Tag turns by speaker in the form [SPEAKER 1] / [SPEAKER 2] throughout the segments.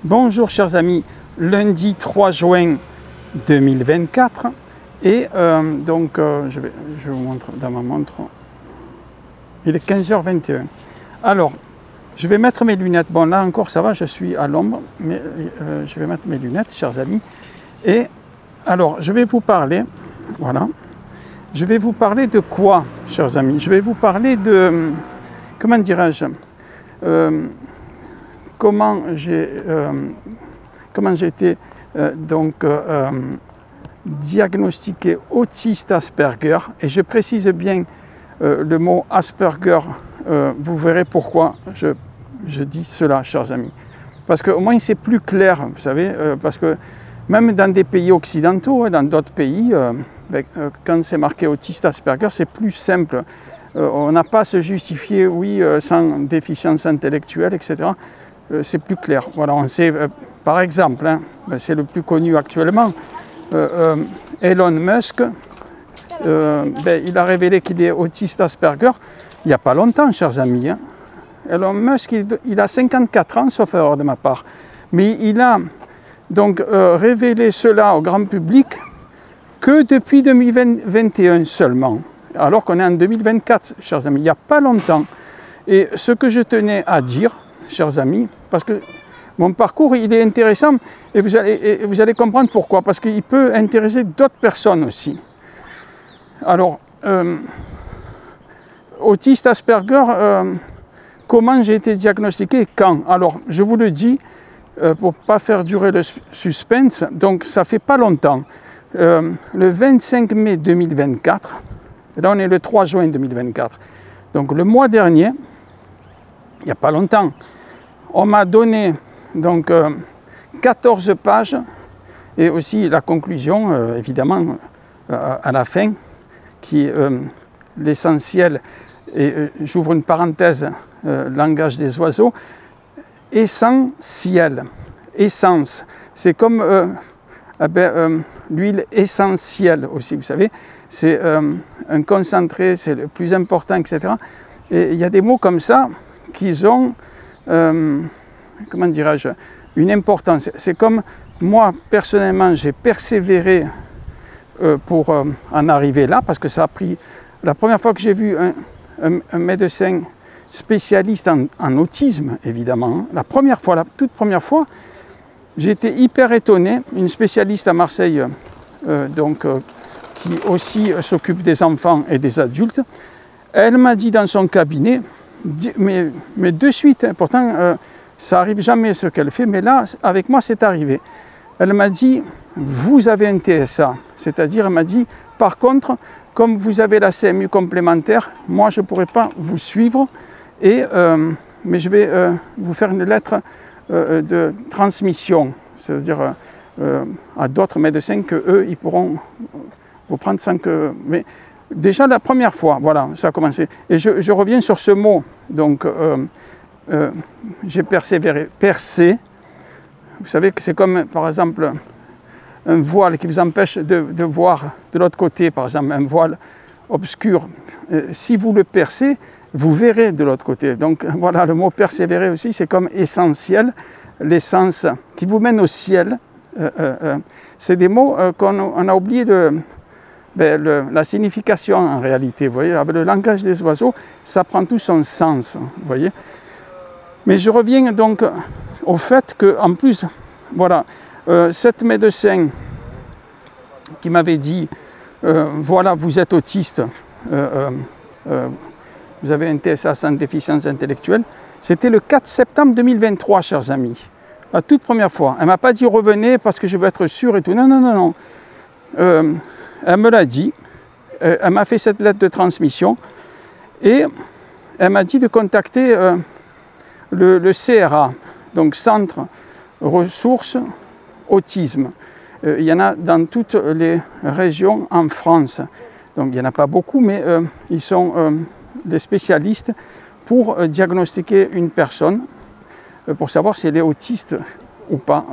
[SPEAKER 1] Bonjour chers amis, lundi 3 juin 2024 et je vous montre dans ma montre, il est 15h21. Alors, je vais mettre mes lunettes, bon là encore ça va, je suis à l'ombre, mais je vais mettre mes lunettes chers amis. Et alors, je vais vous parler, voilà, je vais vous parler de quoi chers amis? Je vais vous parler de, comment dirais-je, comment j'ai été diagnostiqué autiste Asperger, et je précise bien le mot Asperger, vous verrez pourquoi je dis cela, chers amis. Parce qu'au moins c'est plus clair, vous savez, parce que même dans des pays occidentaux, dans d'autres pays, quand c'est marqué autiste Asperger, c'est plus simple. On n'a pas à se justifier, oui, sans déficience intellectuelle, etc. C'est plus clair. Voilà, on sait, par exemple, hein, c'est le plus connu actuellement, Elon Musk, il a révélé qu'il est autiste Asperger il n'y a pas longtemps, chers amis. Hein. Elon Musk, il a 54 ans, sauf erreur de ma part. Mais il a donc révélé cela au grand public que depuis 2021 seulement. Alors qu'on est en 2024, chers amis, il n'y a pas longtemps. Et ce que je tenais à dire, chers amis, parce que mon parcours il est intéressant et vous allez comprendre pourquoi, parce qu'il peut intéresser d'autres personnes aussi. Alors, autiste Asperger, comment j'ai été diagnostiqué et quand? Alors, je vous le dis, pour ne pas faire durer le suspense, donc ça fait pas longtemps. Le 25 mai 2024, et là on est le 3 juin 2024, donc le mois dernier, il n'y a pas longtemps, on m'a donné donc 14 pages et aussi la conclusion, évidemment, à la fin, qui est l'essentiel, et j'ouvre une parenthèse, langage des oiseaux, essentiel, essence, c'est comme l'huile essentielle aussi, vous savez, c'est un concentré, c'est le plus important, etc. Et il y a des mots comme ça qui ont, comment dirais-je, une importance. C'est comme moi, personnellement, j'ai persévéré pour en arriver là, parce que ça a pris, la première fois que j'ai vu un médecin spécialiste en autisme, évidemment, hein, la première fois, la toute première fois, j'ai été hyper étonné, une spécialiste à Marseille, qui aussi s'occupe des enfants et des adultes, elle m'a dit dans son cabinet, mais de suite, hein, pourtant ça n'arrive jamais ce qu'elle fait, mais là, avec moi, c'est arrivé. Elle m'a dit, vous avez un TSA, c'est-à-dire, elle m'a dit, par contre, comme vous avez la CMU complémentaire, moi, je ne pourrai pas vous suivre, mais je vais vous faire une lettre de transmission, c'est-à-dire à d'autres médecins que eux, ils pourront vous prendre sans que... Mais déjà la première fois, voilà, ça a commencé. Et je reviens sur ce mot, donc j'ai persévéré. Percer, vous savez que c'est comme, par exemple, un voile qui vous empêche de voir de l'autre côté, par exemple, un voile obscur. Si vous le percez, vous verrez de l'autre côté. Donc voilà, le mot persévérer aussi, c'est comme essentiel, l'essence qui vous mène au ciel. C'est des mots qu'on a oublié la signification en réalité. Vous voyez, avec le langage des oiseaux, ça prend tout son sens. Vous voyez. Mais je reviens donc au fait qu'en plus, voilà, cette médecin qui m'avait dit, voilà, vous êtes autiste, vous avez un TSA sans déficience intellectuelle. C'était le 4 septembre 2023, chers amis. La toute première fois. Elle ne m'a pas dit revenez parce que je veux être sûr et tout. Non, non, non, non. Elle me l'a dit. Elle m'a fait cette lettre de transmission. Et elle m'a dit de contacter le CRA, donc Centre Ressources Autisme. Il y en a dans toutes les régions en France. Donc il n'y en a pas beaucoup, mais ils sont des spécialistes pour diagnostiquer une personne, pour savoir si elle est autiste ou pas.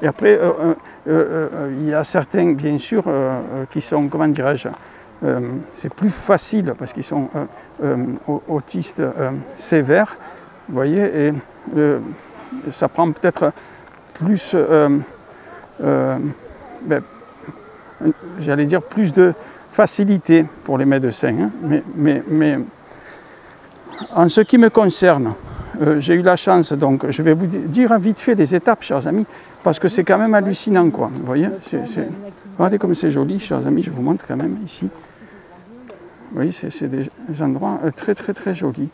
[SPEAKER 1] Et après, il y a certains, bien sûr, qui sont, comment dirais-je, c'est plus facile parce qu'ils sont autistes sévères, vous voyez, et ça prend peut-être plus, j'allais dire, plus de facilité pour les médecins. Hein. Mais en ce qui me concerne, j'ai eu la chance, donc je vais vous dire vite fait les étapes, chers amis, parce que c'est quand même hallucinant, quoi. Vous voyez, regardez comme c'est joli, chers amis, je vous montre quand même ici. Vous voyez, c'est des endroits très très très jolis.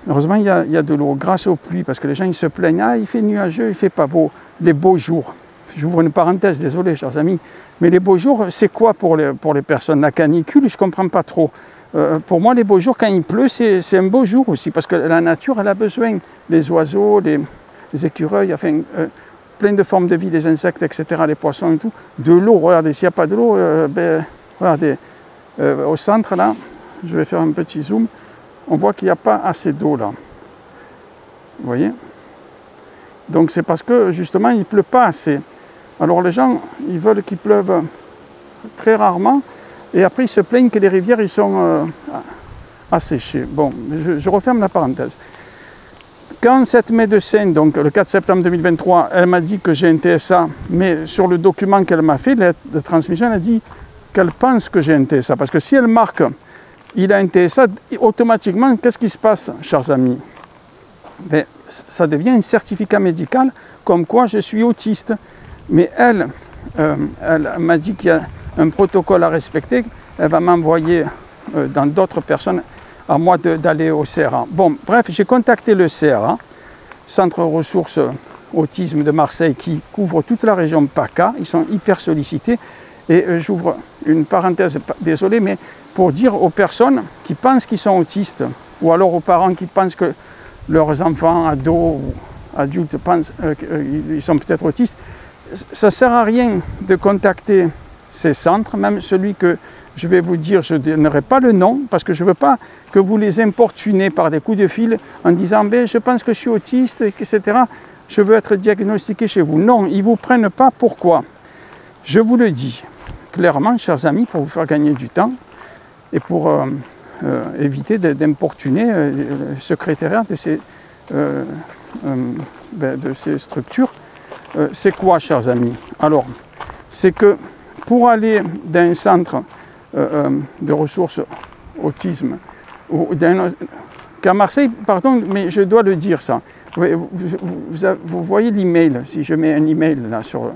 [SPEAKER 1] Heureusement, il y a de l'eau grâce aux pluies, parce que les gens ils se plaignent, ah, il fait nuageux, il fait pas beau. Les beaux jours, j'ouvre une parenthèse, désolé, chers amis, mais les beaux jours, c'est quoi pour les personnes? La canicule, je ne comprends pas trop. Pour moi, les beaux jours, quand il pleut, c'est un beau jour aussi, parce que la nature, elle a besoin. Les oiseaux, les écureuils, enfin, plein de formes de vie, les insectes, etc., les poissons et tout. De l'eau, regardez, s'il n'y a pas de l'eau, regardez, au centre, là, je vais faire un petit zoom, on voit qu'il n'y a pas assez d'eau, là. Vous voyez? Donc, c'est parce que, justement, il ne pleut pas assez. Alors, les gens, ils veulent qu'il pleuve très rarement, et après, ils se plaignent que les rivières, ils sont asséchées. Bon, je referme la parenthèse. Quand cette médecin, donc le 4 septembre 2023, elle m'a dit que j'ai un TSA, mais sur le document qu'elle m'a fait, de transmission, elle a dit qu'elle pense que j'ai un TSA. Parce que si elle marque, il a un TSA, automatiquement, qu'est-ce qui se passe, chers amis? Ben, ça devient un certificat médical comme quoi je suis autiste. Mais elle m'a dit qu'il y a un protocole à respecter. Elle va m'envoyer dans d'autres personnes, à moi d'aller au CRA. Bon, bref, j'ai contacté le CRA, Centre Ressources Autisme de Marseille, qui couvre toute la région PACA. Ils sont hyper sollicités. Et j'ouvre une parenthèse, désolé, mais pour dire aux personnes qui pensent qu'ils sont autistes, ou alors aux parents qui pensent que leurs enfants, ados ou adultes pensent qu'ils sont peut-être autistes, ça ne sert à rien de contacter ces centres, même celui que je vais vous dire, je ne donnerai pas le nom, parce que je ne veux pas que vous les importunez par des coups de fil en disant ben, « je pense que je suis autiste, etc. Je veux être diagnostiqué chez vous ». Non, ils ne vous prennent pas. Pourquoi? Je vous le dis clairement, chers amis, pour vous faire gagner du temps et pour éviter d'importuner le secrétariat de ces structures. C'est quoi, chers amis? Alors, c'est que pour aller dans un centre de ressources autisme, qu'à Marseille, pardon, mais je dois le dire ça, vous voyez l'email, si je mets un email là sur...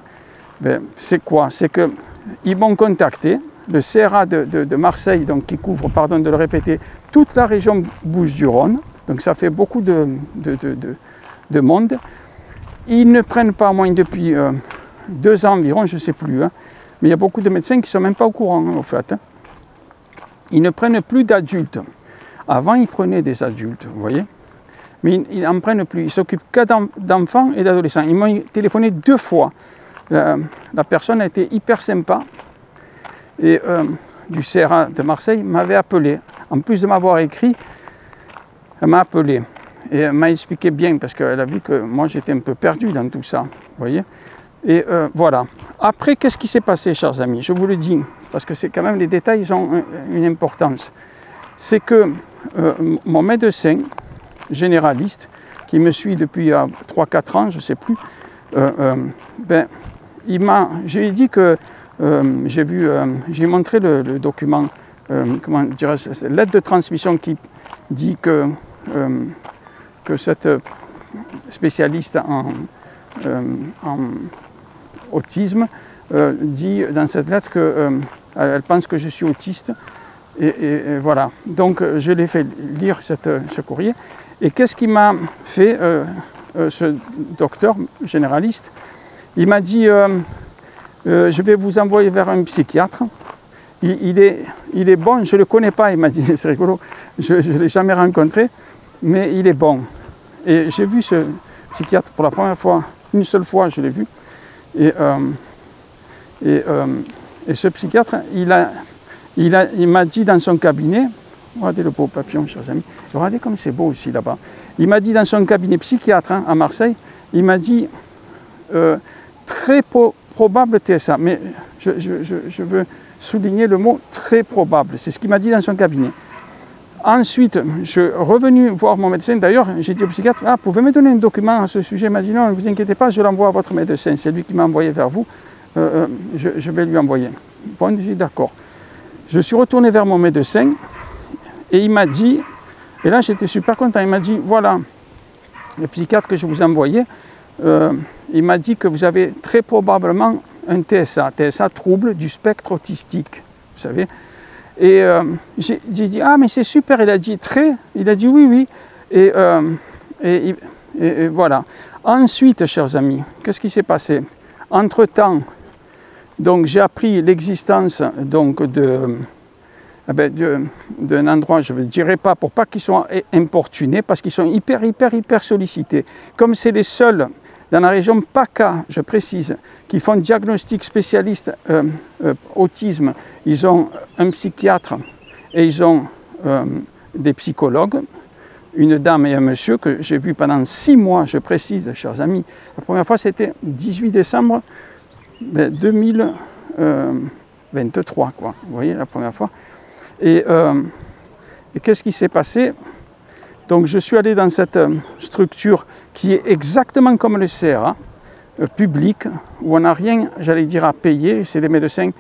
[SPEAKER 1] Ben, c'est quoi? C'est qu'ils m'ont contacté, le CRA de Marseille, donc, qui couvre, pardon de le répéter, toute la région Bouches-du-Rhône, donc ça fait beaucoup de monde. Ils ne prennent pas, moins depuis 2 ans environ, je ne sais plus, hein, mais il y a beaucoup de médecins qui ne sont même pas au courant, en fait. Hein. Ils ne prennent plus d'adultes. Avant, ils prenaient des adultes, vous voyez, mais ils n'en prennent plus. Ils s'occupent que d'enfants et d'adolescents. Ils m'ont téléphoné 2 fois. La personne a été hyper sympa et du CRA de Marseille m'avait appelé. En plus de m'avoir écrit, elle m'a appelé et elle m'a expliqué bien parce qu'elle a vu que moi j'étais un peu perdu dans tout ça, vous voyez. Et voilà. Après, qu'est-ce qui s'est passé, chers amis? Je vous le dis, parce que c'est quand même les détails, ils ont une importance. C'est que mon médecin généraliste, qui me suit depuis 3-4 ans, je ne sais plus, ben, je lui ai dit que j'ai montré le document, comment dirais-je, l'aide de transmission qui dit que cette spécialiste en autisme dit dans cette lettre qu'elle pense que je suis autiste. Et voilà. Donc je l'ai fait lire ce courrier. Et qu'est-ce qu'il m'a fait, ce docteur généraliste? Il m'a dit je vais vous envoyer vers un psychiatre. Il est bon, je ne le connais pas, il m'a dit, c'est rigolo, je ne l'ai jamais rencontré, mais il est bon. Et j'ai vu ce psychiatre pour la première fois, une seule fois je l'ai vu. Et ce psychiatre, il m'a dit dans son cabinet, regardez le beau papillon, chers amis, regardez comme c'est beau ici là-bas. Il m'a dit dans son cabinet psychiatre à Marseille, il m'a dit très probable TSA, mais je veux souligner le mot très probable, c'est ce qu'il m'a dit dans son cabinet. Ensuite, je suis revenu voir mon médecin. D'ailleurs, j'ai dit au psychiatre, ah, pouvez me donner un document à ce sujet? Il m'a dit, non, ne vous inquiétez pas, je l'envoie à votre médecin. C'est lui qui m'a envoyé vers vous. Je vais lui envoyer. Bon, j'ai dit, d'accord. Je suis retourné vers mon médecin et il m'a dit, et là j'étais super content, il m'a dit, voilà, le psychiatre que je vous ai envoyé, il m'a dit que vous avez très probablement un TSA, trouble du spectre autistique, vous savez. Et j'ai dit, ah mais c'est super, il a dit oui, oui, et voilà. Ensuite, chers amis, qu'est-ce qui s'est passé? Entre-temps, donc j'ai appris l'existence donc d'un endroit, je ne dirais pas, pour pas qu'ils soient importunés, parce qu'ils sont hyper sollicités. Comme c'est les seuls dans la région PACA, je précise, qui font diagnostic spécialiste autisme, ils ont un psychiatre et ils ont des psychologues, une dame et un monsieur que j'ai vu pendant 6 mois, je précise, chers amis. La première fois, c'était 18 décembre 2023, quoi. Vous voyez, la première fois. Et qu'est-ce qui s'est passé? Donc je suis allé dans cette structure qui est exactement comme le CRA, public, où on n'a rien, j'allais dire, à payer. C'est des médecins,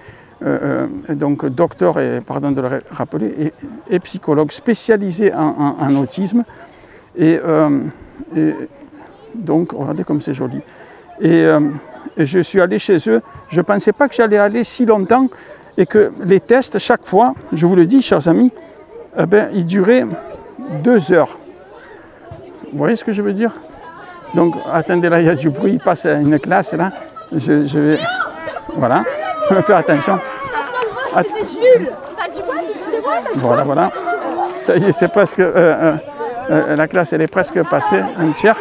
[SPEAKER 1] donc docteurs, et pardon de le rappeler, et psychologues spécialisés en autisme. Et donc, regardez comme c'est joli. Et je suis allé chez eux. Je ne pensais pas que j'allais aller si longtemps et que les tests, chaque fois, je vous le dis, chers amis, eh ben, ils duraient 2 heures. Vous voyez ce que je veux dire? Donc, attendez, là, il y a du bruit, il passe à une classe, là. Je vais... Voilà, faire attention. Voilà, voilà. Ça y est, c'est presque... la classe, elle est presque passée entière.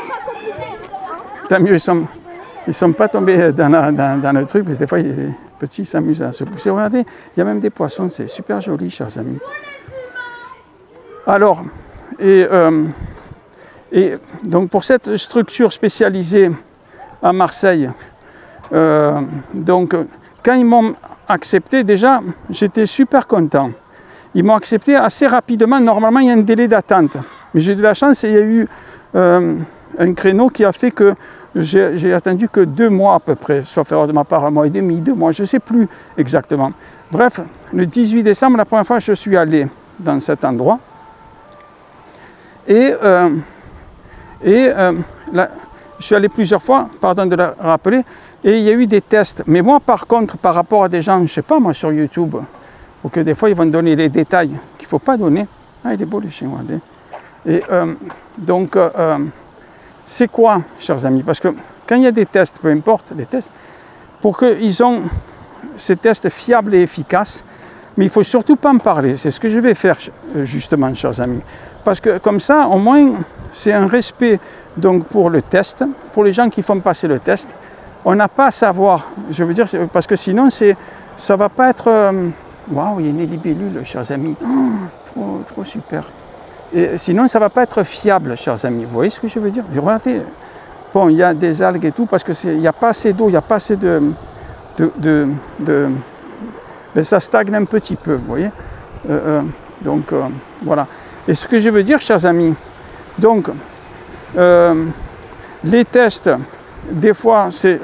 [SPEAKER 1] Tant mieux, ils ne sont pas tombés dans le truc, parce que des fois, les petits s'amusent à se pousser. Regardez, il y a même des poissons, c'est super joli, chers amis. Alors, et donc pour cette structure spécialisée à Marseille, donc quand ils m'ont accepté, déjà, j'étais super content. Ils m'ont accepté assez rapidement. Normalement, il y a un délai d'attente. Mais j'ai eu de la chance et il y a eu un créneau qui a fait que j'ai attendu que 2 mois à peu près, sauf erreur de ma part, 1 mois et demi, 2 mois, je ne sais plus exactement. Bref, le 18 décembre, la première fois, je suis allé dans cet endroit. Là, je suis allé plusieurs fois, pardon de le rappeler, et il y a eu des tests. Mais moi, par contre, par rapport à des gens, je ne sais pas, moi, sur YouTube, ou que des fois, ils vont donner les détails qu'il ne faut pas donner. Ah, il est beau, le chien, regardez. Et donc, c'est quoi, chers amis? Parce que quand il y a des tests, peu importe les tests, pour qu'ils ont ces tests fiables et efficaces, mais il ne faut surtout pas en parler. C'est ce que je vais faire, justement, chers amis. Parce que comme ça, au moins, c'est un respect donc, pour le test, pour les gens qui font passer le test. On n'a pas à savoir, je veux dire, parce que sinon, ça ne va pas être... Waouh, il y a une libellule, chers amis. Oh, trop super. Et sinon, ça ne va pas être fiable, chers amis. Vous voyez ce que je veux dire? Et regardez, bon, il y a des algues et tout, parce qu'il n'y a pas assez d'eau, il n'y a pas assez ben, ça stagne un petit peu, vous voyez. Donc, voilà. Et ce que je veux dire, chers amis, donc, les tests, des fois, c'est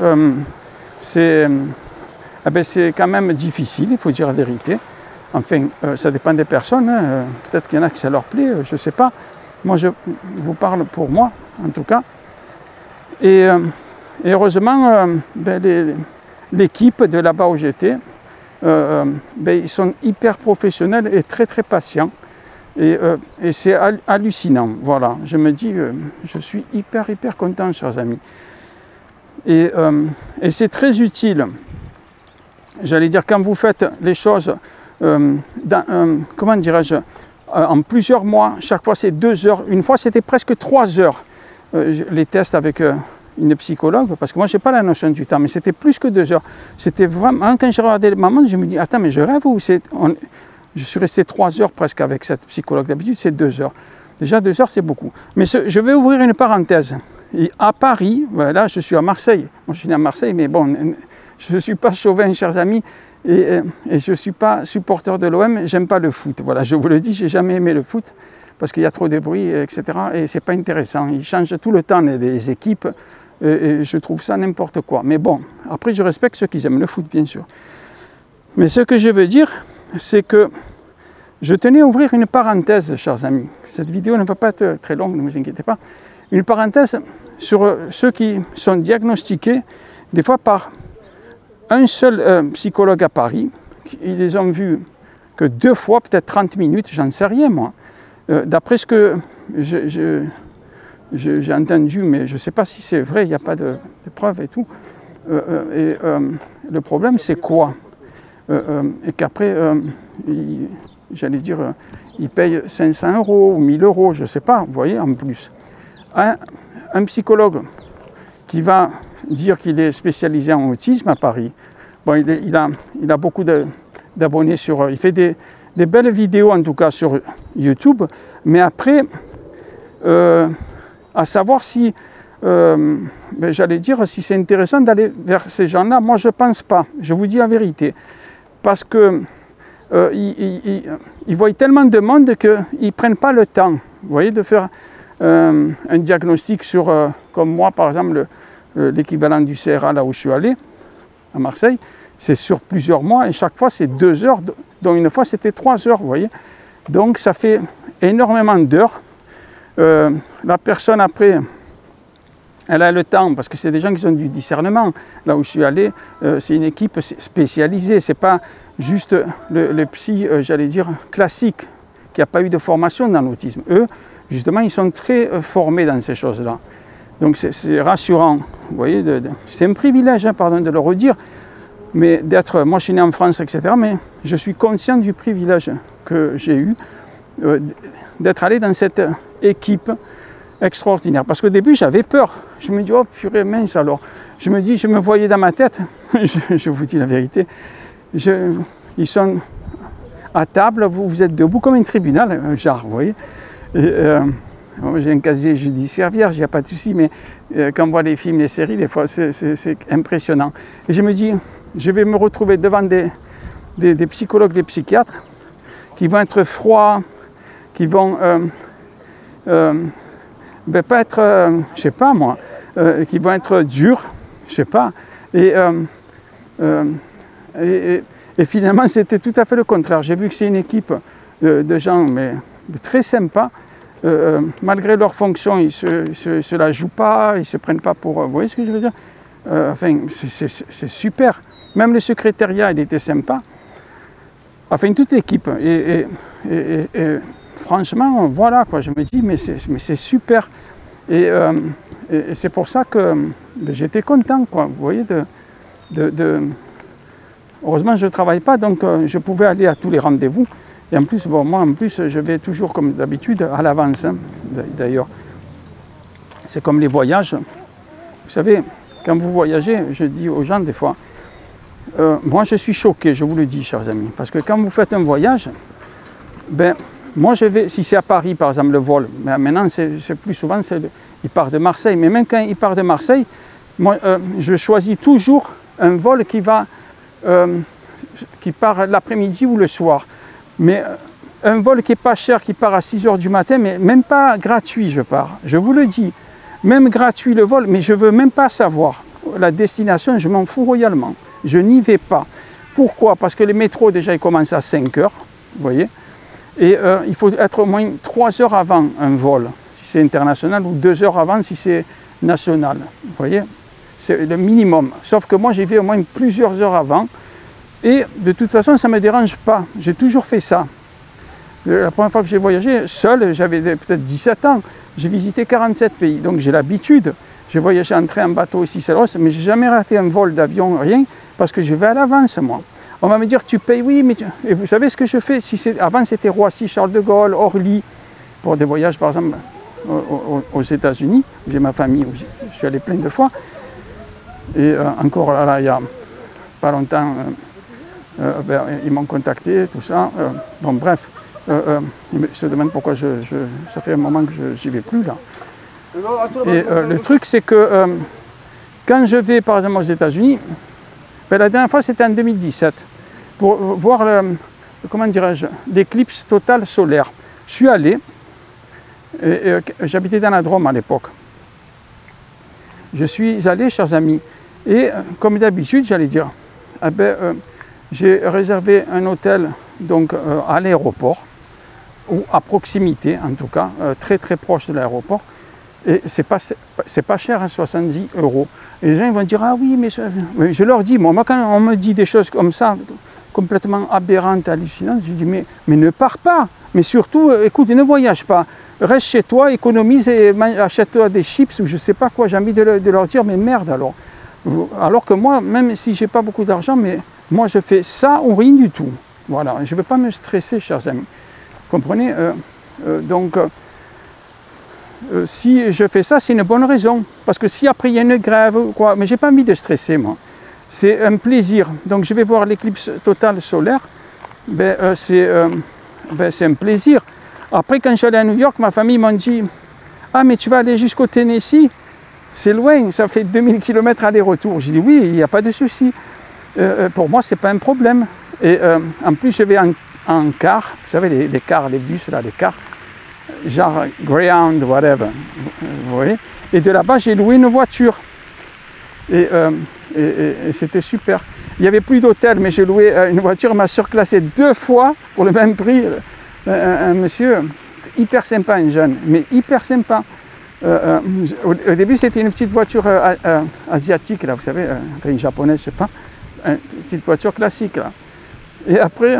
[SPEAKER 1] quand même difficile, il faut dire la vérité. Enfin, ça dépend des personnes, hein. Peut-être qu'il y en a que ça leur plaît, je ne sais pas. Moi, je vous parle pour moi, en tout cas. Et heureusement, l'équipe de là-bas où j'étais, ils sont hyper professionnels et très patients. Et c'est hallucinant, voilà. Je me dis, je suis hyper content, chers amis. Et c'est très utile, j'allais dire, quand vous faites les choses, comment dirais-je, en plusieurs mois, chaque fois c'est 2 heures, une fois c'était presque 3 heures, les tests avec une psychologue, parce que moi je n'ai pas la notion du temps, mais c'était plus que 2 heures. C'était vraiment, quand je regardais le moment, je me dis, attends, mais je rêve ou c'est... Je suis resté 3 heures presque avec cette psychologue, d'habitude c'est 2 heures. Déjà 2 heures c'est beaucoup. Mais je vais ouvrir une parenthèse. Et à Paris, là je suis à Marseille, moi je suis né à Marseille, mais bon, je ne suis pas chauvin, chers amis, Et je ne suis pas supporter de l'OM, j'aime pas le foot. Voilà, je vous le dis, j'ai jamais aimé le foot parce qu'il y a trop de bruit, etc. Et c'est pas intéressant. Ils changent tout le temps les équipes et je trouve ça n'importe quoi. Mais bon, après je respecte ceux qui aiment le foot, bien sûr. Mais ce que je veux dire, c'est que je tenais à ouvrir une parenthèse, chers amis. Cette vidéo ne va pas être très longue, ne vous inquiétez pas. Une parenthèse sur ceux qui sont diagnostiqués, des fois par un seul psychologue à Paris. Ils les ont vus que 2 fois, peut-être 30 minutes, j'en sais rien moi. D'après ce que j'ai entendu, mais je ne sais pas si c'est vrai, il n'y a pas de preuves et tout. Le problème, c'est quoi? Et qu'après, j'allais dire, ils payent 500 € ou 1000 €, je ne sais pas, vous voyez, en plus. Un psychologue qui va dire qu'il est spécialisé en autisme à Paris, bon, il a beaucoup d'abonnés sur... Il fait des belles vidéos, en tout cas, sur YouTube, mais après, à savoir si... j'allais dire, si c'est intéressant d'aller vers ces gens-là, moi je ne pense pas, je vous dis la vérité. Parce que ils voient tellement de monde qu'ils ne prennent pas le temps, vous voyez, de faire un diagnostic sur, comme moi par exemple, l'équivalent du CRA là où je suis allé, à Marseille, c'est sur plusieurs mois et chaque fois c'est 2 heures, dont une fois c'était 3 heures, vous voyez. Donc ça fait énormément d'heures. La personne après, elle a le temps, parce que c'est des gens qui ont du discernement. Là où je suis allé, c'est une équipe spécialisée, c'est pas juste le psy, j'allais dire, classique, qui n'a pas eu de formation dans l'autisme. Eux, justement, ils sont très formés dans ces choses-là. Donc c'est rassurant, vous voyez, c'est un privilège, hein, pardon de le redire, mais d'être, moi je suis né en France, etc., mais je suis conscient du privilège que j'ai eu d'être allé dans cette équipe extraordinaire. Parce qu'au début, j'avais peur. Je me dis, oh purée, mince alors. Je me dis, je me voyais dans ma tête, je vous dis la vérité, ils sont à table, vous êtes debout comme un tribunal, genre, vous voyez. J'ai un casier judiciaire vierge, il n'y a pas de souci, mais quand on voit les films, les séries, des fois, c'est impressionnant. Et je me dis, je vais me retrouver devant des psychologues, des psychiatres, qui vont être froids, qui vont pas être, je sais pas moi, qui vont être durs, je sais pas. Et finalement, c'était tout à fait le contraire. J'ai vu que c'est une équipe de gens mais très sympas. Malgré leur fonction, ils se la jouent pas, ils se prennent pas pour... Vous voyez ce que je veux dire? Enfin, c'est super. Même le secrétariat, il était sympa. Enfin, toute l'équipe. Et franchement, voilà, quoi. Je me dis, mais c'est super. Et c'est pour ça que j'étais content, quoi. Vous voyez, heureusement, je ne travaille pas, donc je pouvais aller à tous les rendez-vous. Et en plus, bon, moi, en plus, je vais toujours, comme d'habitude, à l'avance, hein, d'ailleurs. C'est comme les voyages. Vous savez, quand vous voyagez, je dis aux gens des fois, moi, je suis choqué, je vous le dis, chers amis, parce que quand vous faites un voyage, ben, moi, je vais, si c'est à Paris, par exemple, le vol, mais maintenant, c'est plus souvent, il part de Marseille, mais même quand il part de Marseille, moi, je choisis toujours un vol qui part l'après-midi ou le soir. Mais un vol qui n'est pas cher, qui part à 6 h du matin, mais même pas gratuit, je pars. Je vous le dis, même gratuit le vol, mais je ne veux même pas savoir. La destination, je m'en fous royalement. Je n'y vais pas. Pourquoi? Parce que les métros, déjà, ils commencent à 5 h, vous voyez. Et il faut être au moins 3 heures avant un vol, si c'est international, ou 2 heures avant si c'est national. Vous voyez, c'est le minimum. Sauf que moi, j'y vais au moins plusieurs heures avant. Et de toute façon, ça ne me dérange pas. J'ai toujours fait ça. La première fois que j'ai voyagé seul, j'avais peut-être 17 ans. J'ai visité 47 pays. Donc j'ai l'habitude. J'ai voyagé en train, en bateau ici, mais je n'ai jamais raté un vol d'avion, rien, parce que je vais à l'avance, moi. On va me dire, tu payes, oui, mais... Et vous savez ce que je fais? Avant, c'était Roissy, Charles de Gaulle, Orly, pour des voyages, par exemple, aux États-Unis. J'ai ma famille, où je suis allé plein de fois. Et encore là, il n'y a pas longtemps... ils m'ont contacté, tout ça. Bon, bref, ils se demandent pourquoi ça fait un moment que je n'y vais plus, là. Et le truc, c'est que quand je vais, par exemple, aux États-Unis, ben, la dernière fois, c'était en 2017. pour voir comment dirais-je, l'éclipse totale solaire. Je suis allé, j'habitais dans la Drôme à l'époque. Je suis allé, chers amis, et comme d'habitude, j'allais dire, j'ai réservé un hôtel donc, à l'aéroport, ou à proximité en tout cas, très très proche de l'aéroport. Et c'est pas cher, hein, 70 €. Et les gens ils vont dire, ah oui, mais je leur dis, moi quand on me dit des choses comme ça, complètement aberrantes, hallucinantes, je dis, mais ne pars pas. Mais surtout, écoute, ne voyage pas. Reste chez toi, économise et achète-toi des chips ou je ne sais pas quoi. J'ai envie de leur dire, mais merde alors. Alors que moi, même si je n'ai pas beaucoup d'argent, mais moi je fais ça ou rien du tout. Voilà, je ne veux pas me stresser, chers amis. Comprenez donc, si je fais ça, c'est une bonne raison. Parce que si après il y a une grève ou quoi, mais je n'ai pas envie de stresser, moi. C'est un plaisir. Donc je vais voir l'éclipse totale solaire. C'est un plaisir. Après, quand je suis allé à New York, ma famille m'a dit, ah, mais tu vas aller jusqu'au Tennessee? C'est loin, ça fait 2000 km aller-retour. J'ai dit, oui, il n'y a pas de souci. Pour moi, ce n'est pas un problème. Et en plus, je vais en car. Vous savez, les cars, les bus, là, les cars. Genre Greyhound, whatever. Vous voyez? Et de là-bas, j'ai loué une voiture. Et c'était super. Il n'y avait plus d'hôtel, mais j'ai loué une voiture. M'a surclassé 2 fois pour le même prix. Un monsieur hyper sympa, un jeune, mais hyper sympa. Au début, c'était une petite voiture asiatique, là, vous savez, une japonaise, je ne sais pas. Une petite voiture classique, là. Et après,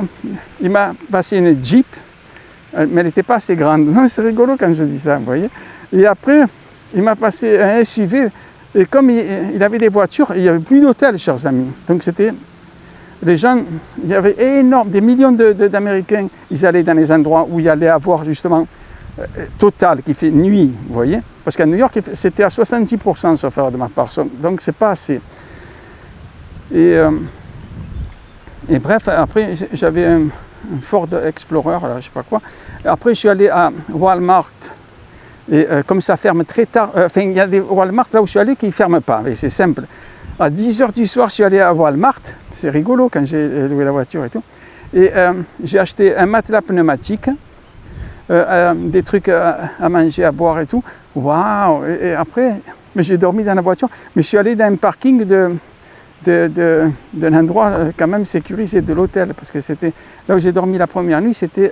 [SPEAKER 1] il m'a passé une Jeep, mais elle n'était pas assez grande. Non, c'est rigolo quand je dis ça, vous voyez. Et après, il m'a passé un SUV. Et comme il avait des voitures, il n'y avait plus d'hôtel, chers amis. Donc c'était... Les gens, il y avait énorme, des millions d'Américains, ils allaient dans les endroits où il y allait avoir justement total, qui fait nuit, vous voyez. Parce qu'à New York, c'était à 70% sauf erreur de ma part, donc c'est pas assez. Et bref, après j'avais un Ford Explorer, là, je sais pas quoi. Après je suis allé à Walmart, et comme ça ferme très tard, enfin il y a des Walmart là où je suis allé qui ne ferment pas, c'est simple. À 10 h du soir, je suis allé à Walmart, c'est rigolo quand j'ai loué la voiture et tout. Et j'ai acheté un matelas pneumatique, des trucs à manger, à boire et tout. Waouh! Et après, j'ai dormi dans la voiture, mais je suis allé dans un parking d'un endroit quand même sécurisé de l'hôtel, parce que c'était là où j'ai dormi la première nuit, c'était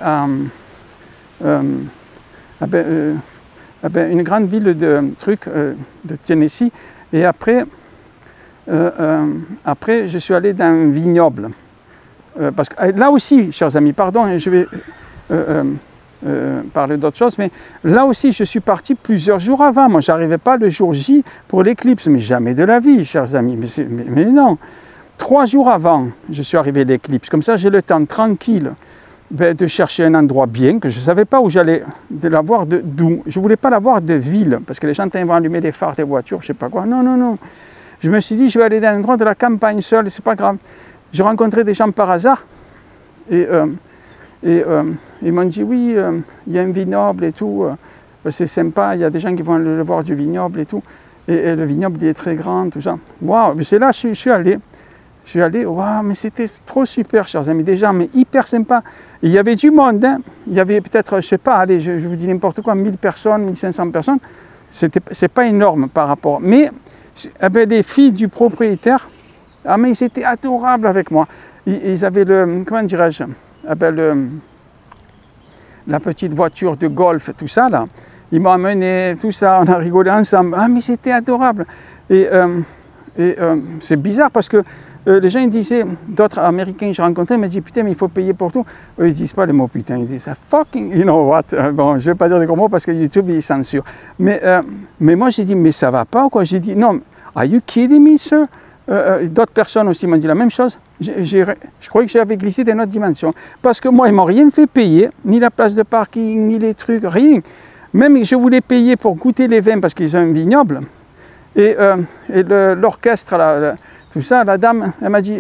[SPEAKER 1] une grande ville de Tennessee. Et après, je suis allé dans un vignoble. Parce que là aussi, chers amis, pardon, je vais parler d'autre chose, mais là aussi, je suis parti plusieurs jours avant. Moi, je n'arrivais pas le jour J pour l'éclipse, mais jamais de la vie, chers amis. Mais non, 3 jours avant, je suis arrivé à l'éclipse. Comme ça, j'ai le temps tranquille de chercher un endroit bien, que je ne savais pas où j'allais la voir d'où. Je ne voulais pas la voir de ville, parce que les gens vont allumer les phares des voitures, je ne sais pas quoi. Non, non, non. Je me suis dit, je vais aller dans un endroit de la campagne seul, c'est pas grave. J'ai rencontré des gens par hasard, et ils m'ont dit, oui, il y a un vignoble et tout, c'est sympa, il y a des gens qui vont aller le voir du vignoble et tout, et le vignoble il est très grand, tout ça. Waouh, c'est là que je suis allé. Je suis allé, waouh, mais c'était trop super, chers amis, des gens, mais hyper sympas. Il y avait du monde, hein. Il y avait peut-être, je ne sais pas, allez, je vous dis n'importe quoi, 1000 personnes, 1500 personnes. C'est pas énorme par rapport. Mais les filles du propriétaire, ah, mais ils étaient adorables avec moi. Ils avaient comment dirais-je, la petite voiture de golf, tout ça, là. Ils m'ont amené, tout ça, on a rigolé ensemble. Ah, mais c'était adorable. Et c'est bizarre parce que les gens ils disaient, d'autres Américains que j'ai rencontrés m'ont dit putain mais il faut payer pour tout. Eux ils disent pas le mot putain, ils disent fucking, you know what. Bon, je vais pas dire des gros mots parce que YouTube il censure. Mais moi j'ai dit mais ça va pas ou quoi? J'ai dit non, are you kidding me sir? D'autres personnes aussi m'ont dit la même chose. Je croyais que j'avais glissé dans notre dimension. Parce que moi ils m'ont rien fait payer, ni la place de parking, ni les trucs, rien. Même je voulais payer pour goûter les vins parce qu'ils ont un vignoble. Et l'orchestre, tout ça, la dame, elle m'a dit,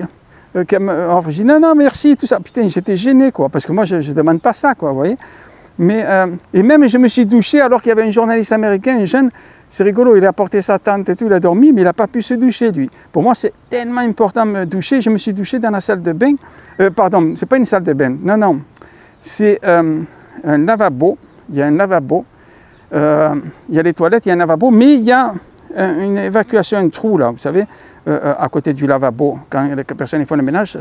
[SPEAKER 1] j'ai dit non, non, merci, tout ça. Putain, j'étais gêné, quoi, parce que moi, je ne demande pas ça, quoi, vous voyez. Mais, et même, je me suis douché alors qu'il y avait un journaliste américain, un jeune, c'est rigolo, il a porté sa tente et tout, il a dormi, mais il n'a pas pu se doucher, lui. Pour moi, c'est tellement important de me doucher. Je me suis douché dans la salle de bain. Pardon, c'est pas une salle de bain. Non, non. C'est un lavabo. Il y a un lavabo. Il y a les toilettes, il y a un lavabo, mais il y a une évacuation, un trou, là, vous savez, à côté du lavabo. Quand les personnes font le ménage,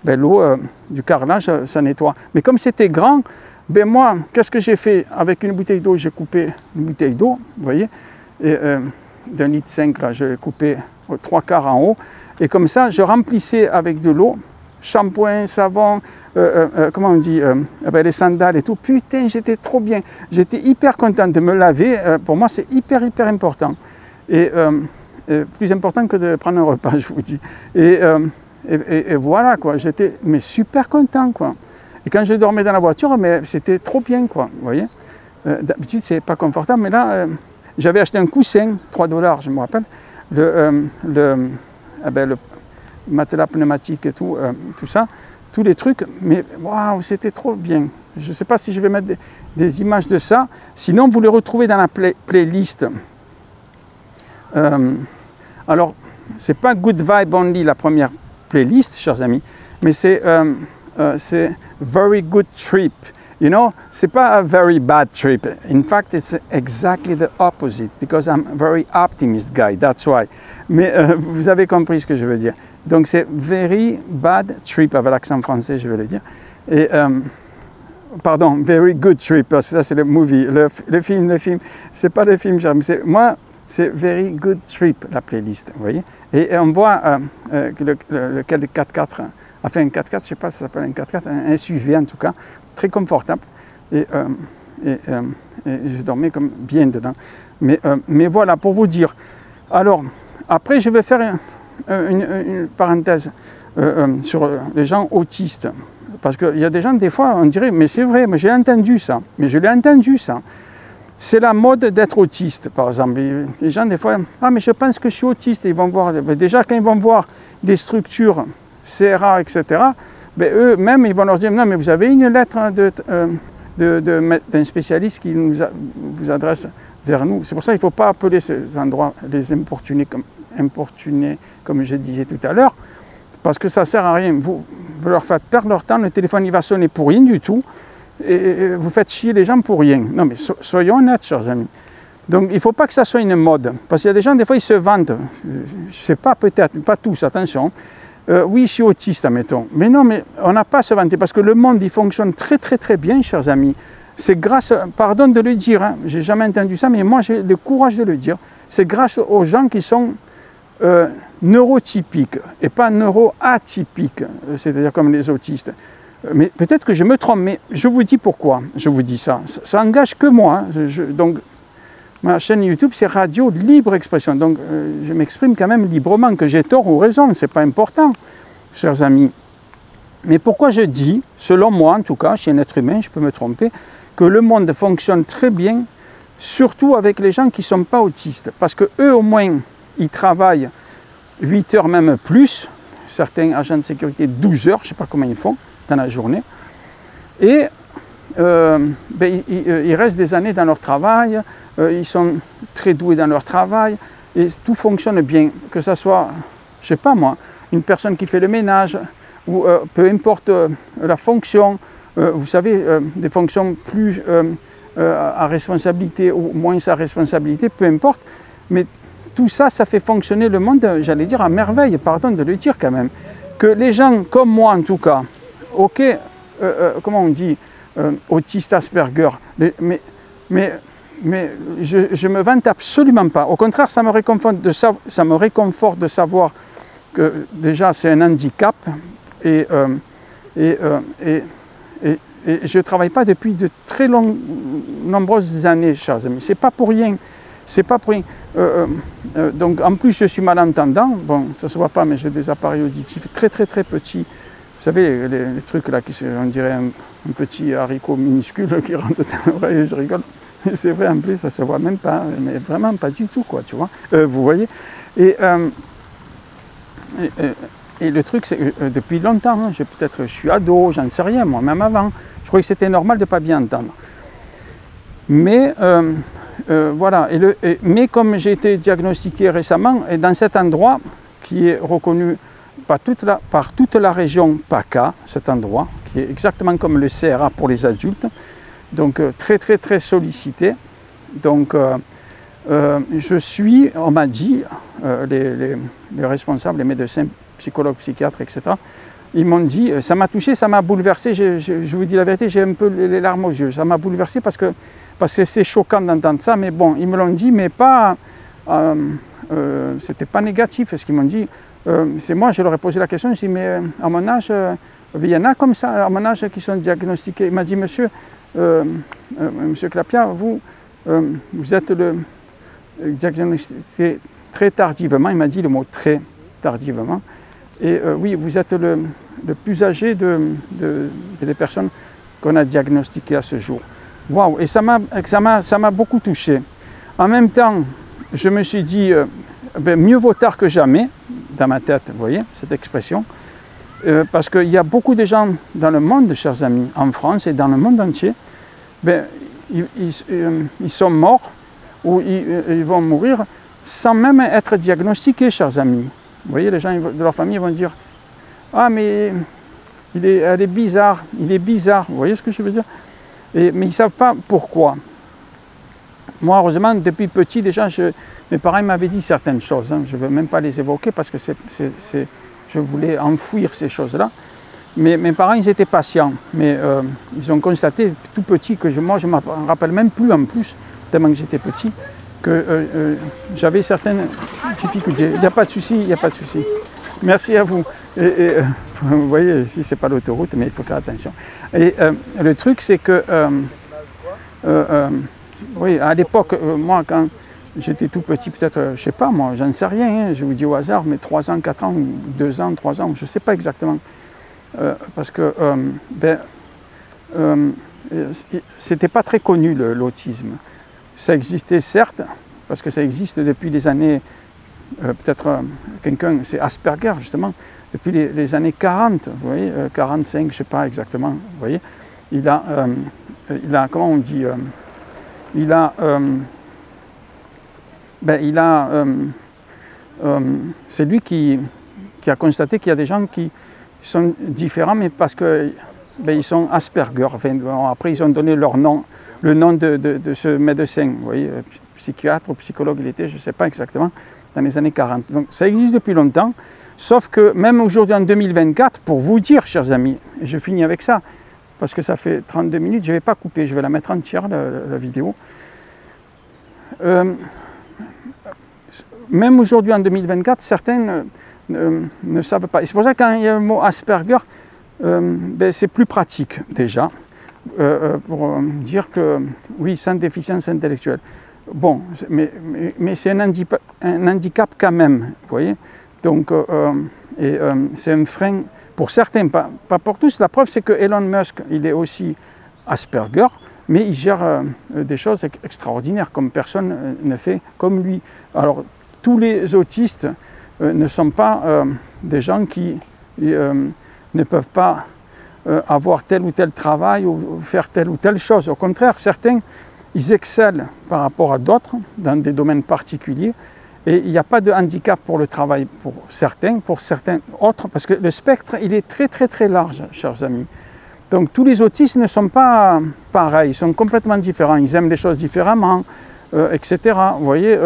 [SPEAKER 1] ben, l'eau du carrelage, ça nettoie. Mais comme c'était grand, ben moi, qu'est-ce que j'ai fait? Avec une bouteille d'eau, j'ai coupé une bouteille d'eau, vous voyez, d'un litre 5, là, j'ai coupé 3/4 en haut, et comme ça, je remplissais avec de l'eau, shampoing, savon, comment on dit, ben, les sandales et tout. Putain, j'étais trop bien. J'étais hyper content de me laver. Pour moi, c'est hyper important. Et plus important que de prendre un repas, je vous dis. Et voilà, quoi. J'étais super content, quoi. Et quand je dormais dans la voiture, mais c'était trop bien, quoi. Vous voyez, d'habitude, c'est pas confortable, mais là, j'avais acheté un coussin, 3 $, je me rappelle, le matelas pneumatique et tout, tout ça, tous les trucs, mais waouh, c'était trop bien. Je ne sais pas si je vais mettre des images de ça, sinon vous les retrouvez dans la playlist. Alors, c'est pas Good Vibe Only, la première playlist, chers amis, mais c'est Very Good Trip. You know, c'est pas a very bad trip. In fact, it's exactly the opposite, because I'm a very optimist guy, that's why. Mais vous avez compris ce que je veux dire. Donc c'est very bad trip, avec l'accent français, je vais le dire. Et, pardon, very good trip, parce que ça c'est le movie, le film, c'est pas le film, moi, c'est very good trip, la playlist, vous voyez. Et on voit que lequel 4x4, enfin un 4x4, je ne sais pas si ça s'appelle un 4x4, un SUV en tout cas, très confortable, et je dormais comme bien dedans. Mais voilà, pour vous dire. Alors, après je vais faire une parenthèse sur les gens autistes, parce qu'il y a des gens, des fois, on dirait, mais c'est vrai, mais j'ai entendu ça, mais je l'ai entendu ça. C'est la mode d'être autiste, par exemple. Les gens, des fois, ah, mais je pense que je suis autiste. Ils vont voir, déjà, quand ils vont voir des structures CRA, etc., ben, eux-mêmes, ils vont leur dire, non, mais vous avez une lettre d'un spécialiste qui vous adresse vers nous. C'est pour ça qu'il ne faut pas appeler ces endroits, les importunés, comme je disais tout à l'heure, parce que ça ne sert à rien. Vous leur faites perdre leur temps, le téléphone, il va sonner pour rien du tout. Et vous faites chier les gens pour rien. Non, mais soyons honnêtes, chers amis. Donc, il ne faut pas que ça soit une mode. Parce qu'il y a des gens, des fois, ils se vantent. Je ne sais pas, peut-être, pas tous, attention. Oui, je suis autiste, admettons. Mais non, mais on n'a pas à se vanter. Parce que le monde, il fonctionne très, très, très bien, chers amis. C'est grâce, pardon de le dire, hein, j'ai jamais entendu ça, mais moi, j'ai le courage de le dire. C'est grâce aux gens qui sont neurotypiques et pas neuroatypiques, c'est-à-dire comme les autistes. Mais peut-être que je me trompe, mais je vous dis pourquoi je vous dis ça. Ça engage que moi. Hein. Donc, ma chaîne YouTube, c'est Radio Libre Expression. Donc, je m'exprime quand même librement. Que j'ai tort ou raison, ce n'est pas important, chers amis. Mais pourquoi je dis, selon moi en tout cas, je suis un être humain, je peux me tromper, que le monde fonctionne très bien, surtout avec les gens qui ne sont pas autistes. Parce qu'eux, au moins, ils travaillent 8 heures, même plus. Certains agents de sécurité, 12 heures, je ne sais pas comment ils font dans la journée, et ils restent des années dans leur travail, ils sont très doués dans leur travail, et tout fonctionne bien, que ce soit, je ne sais pas moi, une personne qui fait le ménage, ou peu importe la fonction, vous savez, des fonctions plus à responsabilité ou moins à responsabilité, peu importe, mais tout ça, ça fait fonctionner le monde, j'allais dire, à merveille, pardon de le dire quand même, que les gens comme moi en tout cas, ok, comment on dit, autiste Asperger, mais je me vante absolument pas. Au contraire, ça me réconforte de savoir que déjà c'est un handicap et je ne travaille pas depuis de très nombreuses années, chers amis. C'est pas pour rien. C'est pas pour rien. Donc en plus je suis malentendant. Bon, ça se voit pas, mais j'ai des appareils auditifs très très très petits. Vous savez, les trucs là, on dirait un petit haricot minuscule qui rentre dans l'oreille, je rigole. C'est vrai, en plus, ça se voit même pas, mais vraiment pas du tout, quoi, tu vois. Vous voyez. Et le truc, c'est que depuis longtemps, hein, je suis ado, j'en sais rien, moi, même avant, je croyais que c'était normal de ne pas bien entendre. Mais voilà. Mais comme j'ai été diagnostiqué récemment, et dans cet endroit qui est reconnu par toute la région PACA, cet endroit, qui est exactement comme le CRA pour les adultes, donc très sollicité. Donc on m'a dit, les responsables, les médecins, psychologues, psychiatres, etc., ils m'ont dit, ça m'a touché, ça m'a bouleversé, je vous dis la vérité, j'ai un peu les larmes aux yeux, ça m'a bouleversé parce que c'est choquant d'entendre ça, mais bon, ils me l'ont dit, mais pas, c'était pas négatif ce qu'ils m'ont dit. C'est moi, je leur ai posé la question, je dis, mais à mon âge, il y en a comme ça, à mon âge, qui sont diagnostiqués. Il m'a dit, monsieur Clapiat, vous êtes diagnostiqué très tardivement, il m'a dit le mot très tardivement, et oui, vous êtes le plus âgé des personnes qu'on a diagnostiquées à ce jour. Waouh, et ça m'a beaucoup touché. En même temps, je me suis dit, mieux vaut tard que jamais, dans ma tête, vous voyez, cette expression, parce qu'il y a beaucoup de gens dans le monde, chers amis, en France et dans le monde entier, ils sont morts ou ils vont mourir sans même être diagnostiqués, chers amis. Vous voyez, les gens de leur famille vont dire « Ah, mais elle est bizarre, il est bizarre. » Vous voyez ce que je veux dire? Mais ils ne savent pas pourquoi. Moi, heureusement, depuis petit, déjà, mes parents m'avaient dit certaines choses. Hein. Je ne veux même pas les évoquer parce que je voulais enfouir ces choses-là. Mais mes parents, ils étaient patients. Mais ils ont constaté tout petit que moi, je ne m'en rappelle même plus en plus, tellement que j'étais petit, que j'avais certaines difficultés. Il n'y a pas de souci, il n'y a pas de souci. Merci à vous. Vous voyez, ici, ce n'est pas l'autoroute, mais il faut faire attention. Et le truc, c'est que, oui, à l'époque, moi, quand j'étais tout petit, peut-être, je ne sais pas, moi, j'en sais rien, hein, je vous dis au hasard, mais 3 ans, 4 ans, 2 ans, 3 ans, je ne sais pas exactement. Parce que, c'était pas très connu, l'autisme. Ça existait, certes, parce que ça existe depuis les années, peut-être quelqu'un, c'est Asperger, justement, depuis les années 40, vous voyez, 45, je ne sais pas exactement, vous voyez, il a comment on dit, c'est lui qui a constaté qu'il y a des gens qui sont différents, mais parce que ils sont Asperger. Enfin, après, ils ont donné leur nom, le nom de ce médecin, vous voyez, psychiatre ou psychologue, il était, je ne sais pas exactement, dans les années 40. Donc, ça existe depuis longtemps, sauf que même aujourd'hui, en 2024, pour vous dire, chers amis, et je finis avec ça, parce que ça fait 32 minutes, je ne vais pas couper, je vais la mettre entière, la vidéo. Même aujourd'hui, en 2024, certains ne savent pas. Et c'est pour ça que quand il y a le mot Asperger, c'est plus pratique déjà, pour dire que oui, sans déficience intellectuelle. Bon, mais c'est un handicap quand même, vous voyez. Donc, c'est un frein pour certains, pas pour tous. La preuve, c'est que Elon Musk, il est aussi Asperger, mais il gère des choses extraordinaires, comme personne ne fait comme lui. Alors, tous les autistes ne sont pas des gens qui ne peuvent pas avoir tel ou tel travail ou faire telle ou telle chose. Au contraire, certains, ils excellent par rapport à d'autres dans des domaines particuliers et il n'y a pas de handicap pour le travail pour certains autres, parce que le spectre, il est très large, chers amis. Donc tous les autistes ne sont pas pareils, ils sont complètement différents, ils aiment les choses différemment, etc. Vous voyez,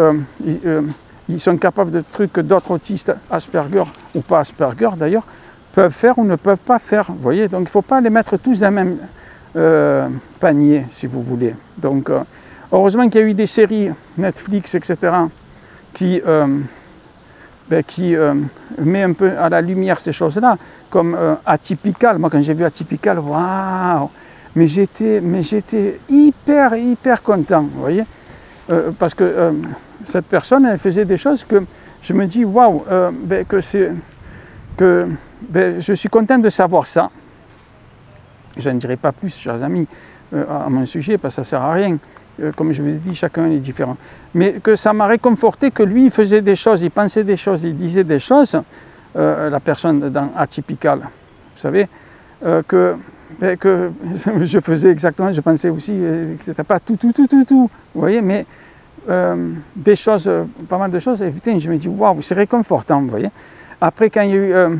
[SPEAKER 1] ils sont capables de trucs que d'autres autistes, Asperger ou pas Asperger d'ailleurs, peuvent faire ou ne peuvent pas faire. Vous voyez, donc il ne faut pas les mettre tous dans le même panier, si vous voulez. Donc, heureusement qu'il y a eu des séries Netflix, etc., qui met un peu à la lumière ces choses-là, comme Atypical. Moi, quand j'ai vu Atypical, waouh! Mais j'étais hyper content, vous voyez, parce que cette personne, elle faisait des choses que je me dis, waouh, je suis content de savoir ça. Je ne dirai pas plus, chers amis, à mon sujet, parce que ça ne sert à rien. Comme je vous ai dit, chacun est différent. Mais que ça m'a réconforté que lui, il faisait des choses, il pensait des choses, il disait des choses, la personne dans Atypical, vous savez, que que je faisais exactement, je pensais aussi que c'était pas tout, vous voyez, mais des choses, pas mal de choses, et putain, je me dis, waouh, c'est réconfortant, vous voyez. Après, quand il y a eu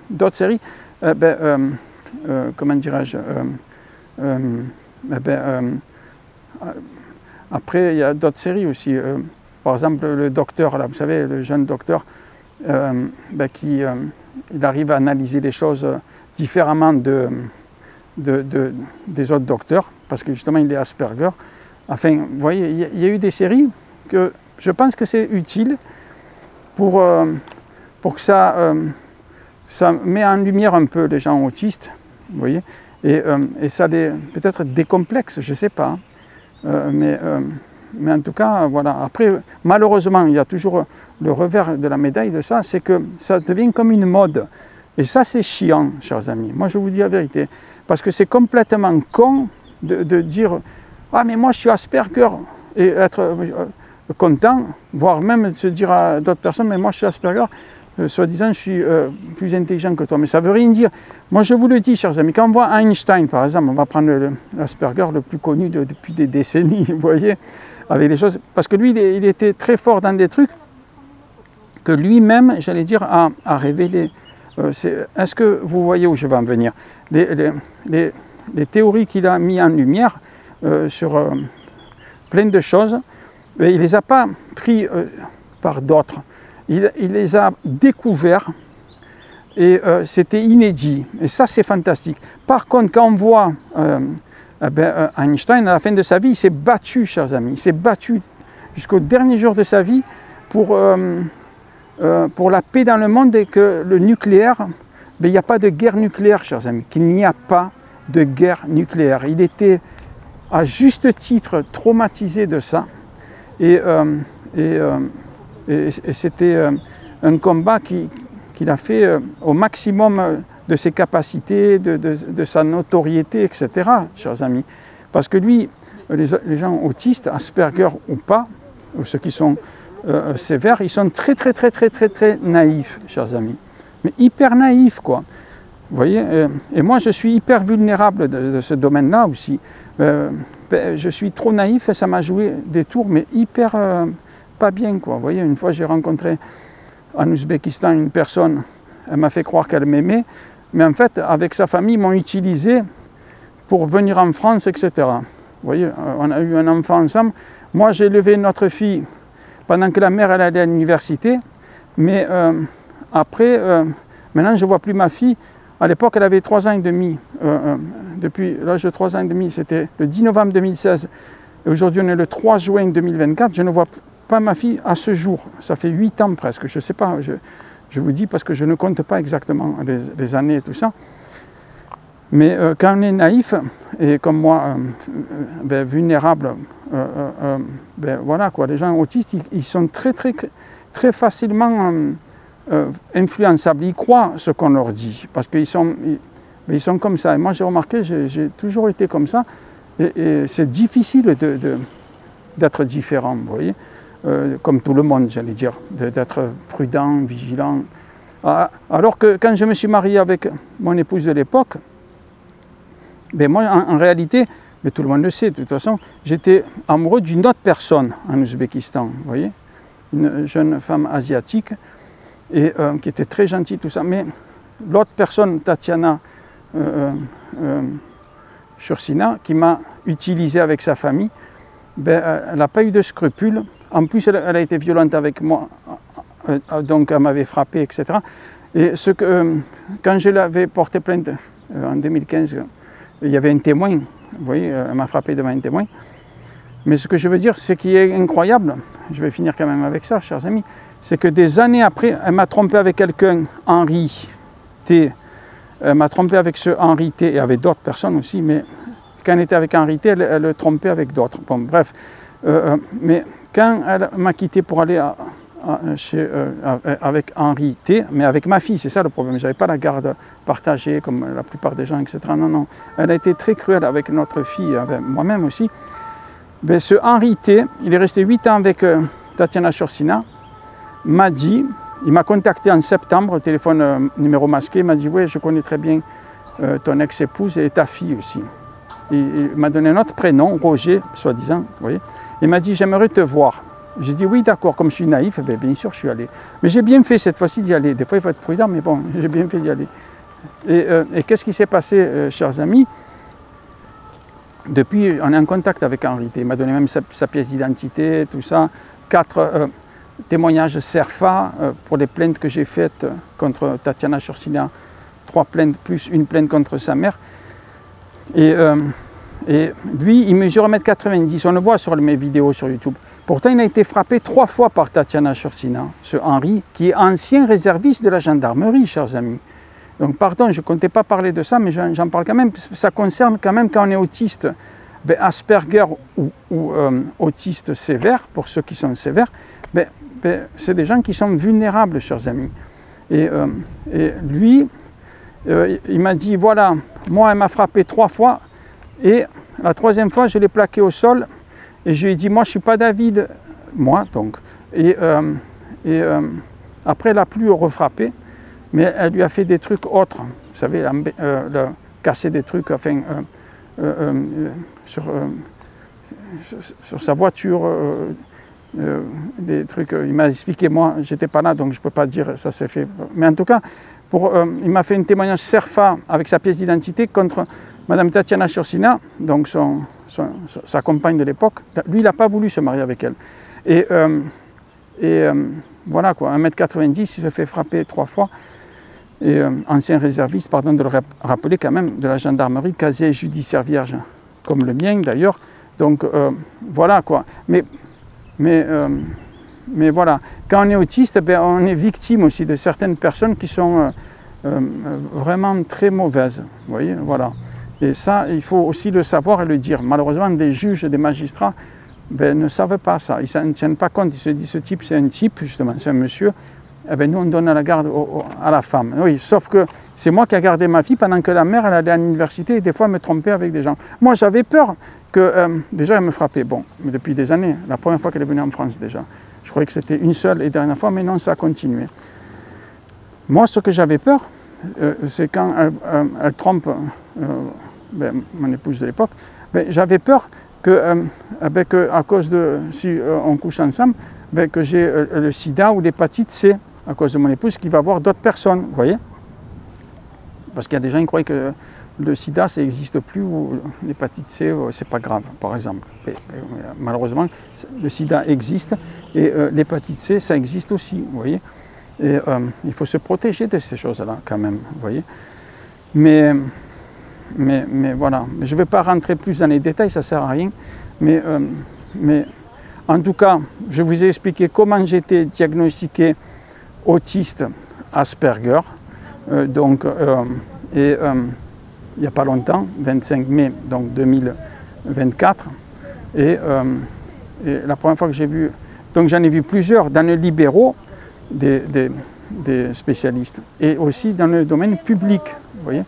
[SPEAKER 1] d'autres séries, comment dirais-je, après, il y a d'autres séries aussi, par exemple, le docteur, là, vous savez, le jeune docteur, qui il arrive à analyser les choses différemment des autres docteurs, parce que justement il est Asperger. Enfin, vous voyez, il y a eu des séries que je pense que c'est utile pour que ça met en lumière un peu les gens autistes, vous voyez, et ça les peut-être décomplexe, je ne sais pas, mais en tout cas, voilà. Après, malheureusement, il y a toujours le revers de la médaille de ça, c'est que ça devient comme une mode. Et ça, c'est chiant, chers amis. Moi, je vous dis la vérité. Parce que c'est complètement con de dire « Ah, mais moi, je suis Asperger » et être content, voire même se dire à d'autres personnes « Mais moi, je suis Asperger », soi-disant, je suis plus intelligent que toi. Mais ça ne veut rien dire. Moi, je vous le dis, chers amis, quand on voit Einstein, par exemple, on va prendre l'Asperger le plus connu depuis des décennies, vous voyez, avec les choses, parce que lui, il était très fort dans des trucs que lui-même, j'allais dire, a révélé. Est-ce que vous voyez où je vais en venir? Les théories qu'il a mis en lumière sur plein de choses, mais il ne les a pas pris par d'autres. Il les a découverts et c'était inédit. Et ça, c'est fantastique. Par contre, quand on voit Einstein, à la fin de sa vie, il s'est battu, chers amis. Il s'est battu jusqu'au dernier jour de sa vie pour la paix dans le monde et que le nucléaire, il n'y a pas de guerre nucléaire, chers amis, qu'il n'y a pas de guerre nucléaire. Il était à juste titre traumatisé de ça et c'était un combat qu'il a fait au maximum de ses capacités, de sa notoriété, etc., chers amis. Parce que lui, les gens autistes, Asperger ou pas, ou ceux qui sont sévères, ils sont très naïfs, chers amis. Mais hyper naïfs, quoi. Vous voyez, et moi, je suis hyper vulnérable de ce domaine-là aussi. Je suis trop naïf et ça m'a joué des tours, mais hyper pas bien, quoi. Vous voyez, une fois, j'ai rencontré en Ouzbékistan une personne, elle m'a fait croire qu'elle m'aimait, mais en fait, avec sa famille, ils m'ont utilisé pour venir en France, etc. Vous voyez, on a eu un enfant ensemble. Moi, j'ai élevé notre fille pendant que la mère, elle allait à l'université, mais après, maintenant, je ne vois plus ma fille. À l'époque, elle avait 3 ans et demi. Depuis l'âge de 3 ans et demi, c'était le 10 novembre 2016. Et aujourd'hui, on est le 3 juin 2024. Je ne vois pas ma fille à ce jour. Ça fait 8 ans presque. Je ne sais pas, je vous dis parce que je ne compte pas exactement les années et tout ça. Mais quand on est naïf, et comme moi, vulnérable, voilà quoi, les gens autistes, ils sont très facilement influençables. Ils croient ce qu'on leur dit, parce qu'ils ils sont comme ça. Et moi, j'ai remarqué, j'ai toujours été comme ça, et c'est difficile d'être différent, vous voyez, comme tout le monde, j'allais dire, d'être prudent, vigilant. Alors que quand je me suis marié avec mon épouse de l'époque, moi, en réalité, mais tout le monde le sait, de toute façon, j'étais amoureux d'une autre personne en Ouzbékistan, vous voyez, une jeune femme asiatique, et qui était très gentille, tout ça. Mais l'autre personne, Tatiana Shursina, qui m'a utilisé avec sa famille, elle n'a pas eu de scrupules. En plus, elle a été violente avec moi, donc elle m'avait frappé, etc. Et quand je l'avais porté plainte en 2015, il y avait un témoin, vous voyez, elle m'a frappé devant un témoin. Mais ce que je veux dire, ce qui est incroyable, je vais finir quand même avec ça, chers amis, c'est que des années après, elle m'a trompé avec quelqu'un, Henri T. Elle m'a trompé avec ce Henri T et avec d'autres personnes aussi, mais quand elle était avec Henri T, elle le trompait avec d'autres. Bon, bref. Mais quand elle m'a quitté pour aller avec Henri T, mais avec ma fille, c'est ça le problème. Je n'avais pas la garde partagée comme la plupart des gens, etc. Non, non. Elle a été très cruelle avec notre fille, avec moi-même aussi. Mais ce Henri T, il est resté 8 ans avec Tatiana Shursina, m'a dit, il m'a contacté en septembre, téléphone numéro masqué, il m'a dit, oui, je connais très bien ton ex-épouse et ta fille aussi. Il m'a donné un autre prénom, Roger, soi-disant, vous voyez. Il m'a dit, j'aimerais te voir. J'ai dit, oui, d'accord, comme je suis naïf, bien sûr, je suis allé. Mais j'ai bien fait cette fois-ci d'y aller. Des fois, il faut être prudent, mais bon, j'ai bien fait d'y aller. Et qu'est-ce qui s'est passé, chers amis? Depuis, on est en contact avec Henri. Il m'a donné même sa pièce d'identité, tout ça. 4 témoignages CERFA pour les plaintes que j'ai faites contre Tatiana Chorsina. 3 plaintes plus une plainte contre sa mère. Et lui, il mesure 1,90 m. On le voit sur mes vidéos sur YouTube. Pourtant, il a été frappé 3 fois par Tatiana Chorsina, ce Henri, qui est ancien réserviste de la gendarmerie, chers amis. Donc, pardon, je ne comptais pas parler de ça, mais j'en parle quand même. Ça concerne quand même quand on est autiste, Asperger ou autiste sévère, pour ceux qui sont sévères, c'est des gens qui sont vulnérables, chers amis. Et lui, il m'a dit, voilà, moi, elle m'a frappé 3 fois, et la 3e fois, je l'ai plaqué au sol, et je lui ai dit, moi, je ne suis pas David, moi, donc. Et après, elle n'a plus refrappé, mais elle lui a fait des trucs autres, vous savez, casser des trucs, enfin, sur sa voiture, des trucs, il m'a expliqué, moi, j'étais pas là, donc je ne peux pas dire, ça s'est fait. Mais en tout cas, il m'a fait un témoignage CERFA avec sa pièce d'identité contre Madame Tatiana Chorsina, donc sa compagne de l'époque. Lui, il n'a pas voulu se marier avec elle. Et voilà quoi, 1,90 m, il se fait frapper 3 fois. Et ancien réserviste, pardon de le rappeler quand même, de la gendarmerie, casier judiciaire vierge, comme le mien d'ailleurs. Donc voilà quoi. Mais voilà, quand on est autiste, on est victime aussi de certaines personnes qui sont vraiment très mauvaises. Vous voyez, voilà. Et ça, il faut aussi le savoir et le dire. Malheureusement, des juges et des magistrats ne savent pas ça. Ils ne tiennent pas compte. Ils se disent, ce type, c'est un type, justement, c'est un monsieur. Nous, on donne la garde à la femme. Oui, sauf que c'est moi qui ai gardé ma fille pendant que la mère, elle allait à l'université et des fois, elle me trompait avec des gens. Moi, j'avais peur que, déjà, elle me frappait. Bon, mais depuis des années, la première fois qu'elle est venue en France, déjà. Je croyais que c'était une seule et dernière fois, mais non, ça a continué. Moi, ce que j'avais peur, c'est quand elle trompe mon épouse de l'époque, j'avais peur que, à cause de, si on couche ensemble, que j'ai le sida ou l'hépatite C, à cause de mon épouse, qui va voir d'autres personnes, vous voyez. Parce qu'il y a des gens qui croient que le sida, ça n'existe plus, ou l'hépatite C, c'est pas grave, par exemple. Malheureusement, le sida existe, et l'hépatite C, ça existe aussi, vous voyez. Et il faut se protéger de ces choses-là, quand même, vous voyez. Mais voilà, je ne vais pas rentrer plus dans les détails, ça ne sert à rien. Mais en tout cas, je vous ai expliqué comment j'étais diagnostiqué autiste Asperger. Il n'y a pas longtemps, 25 mai donc 2024. Et la première fois que j'ai vu, donc j'en ai vu plusieurs dans le libéraux, des spécialistes, et aussi dans le domaine public, vous voyez.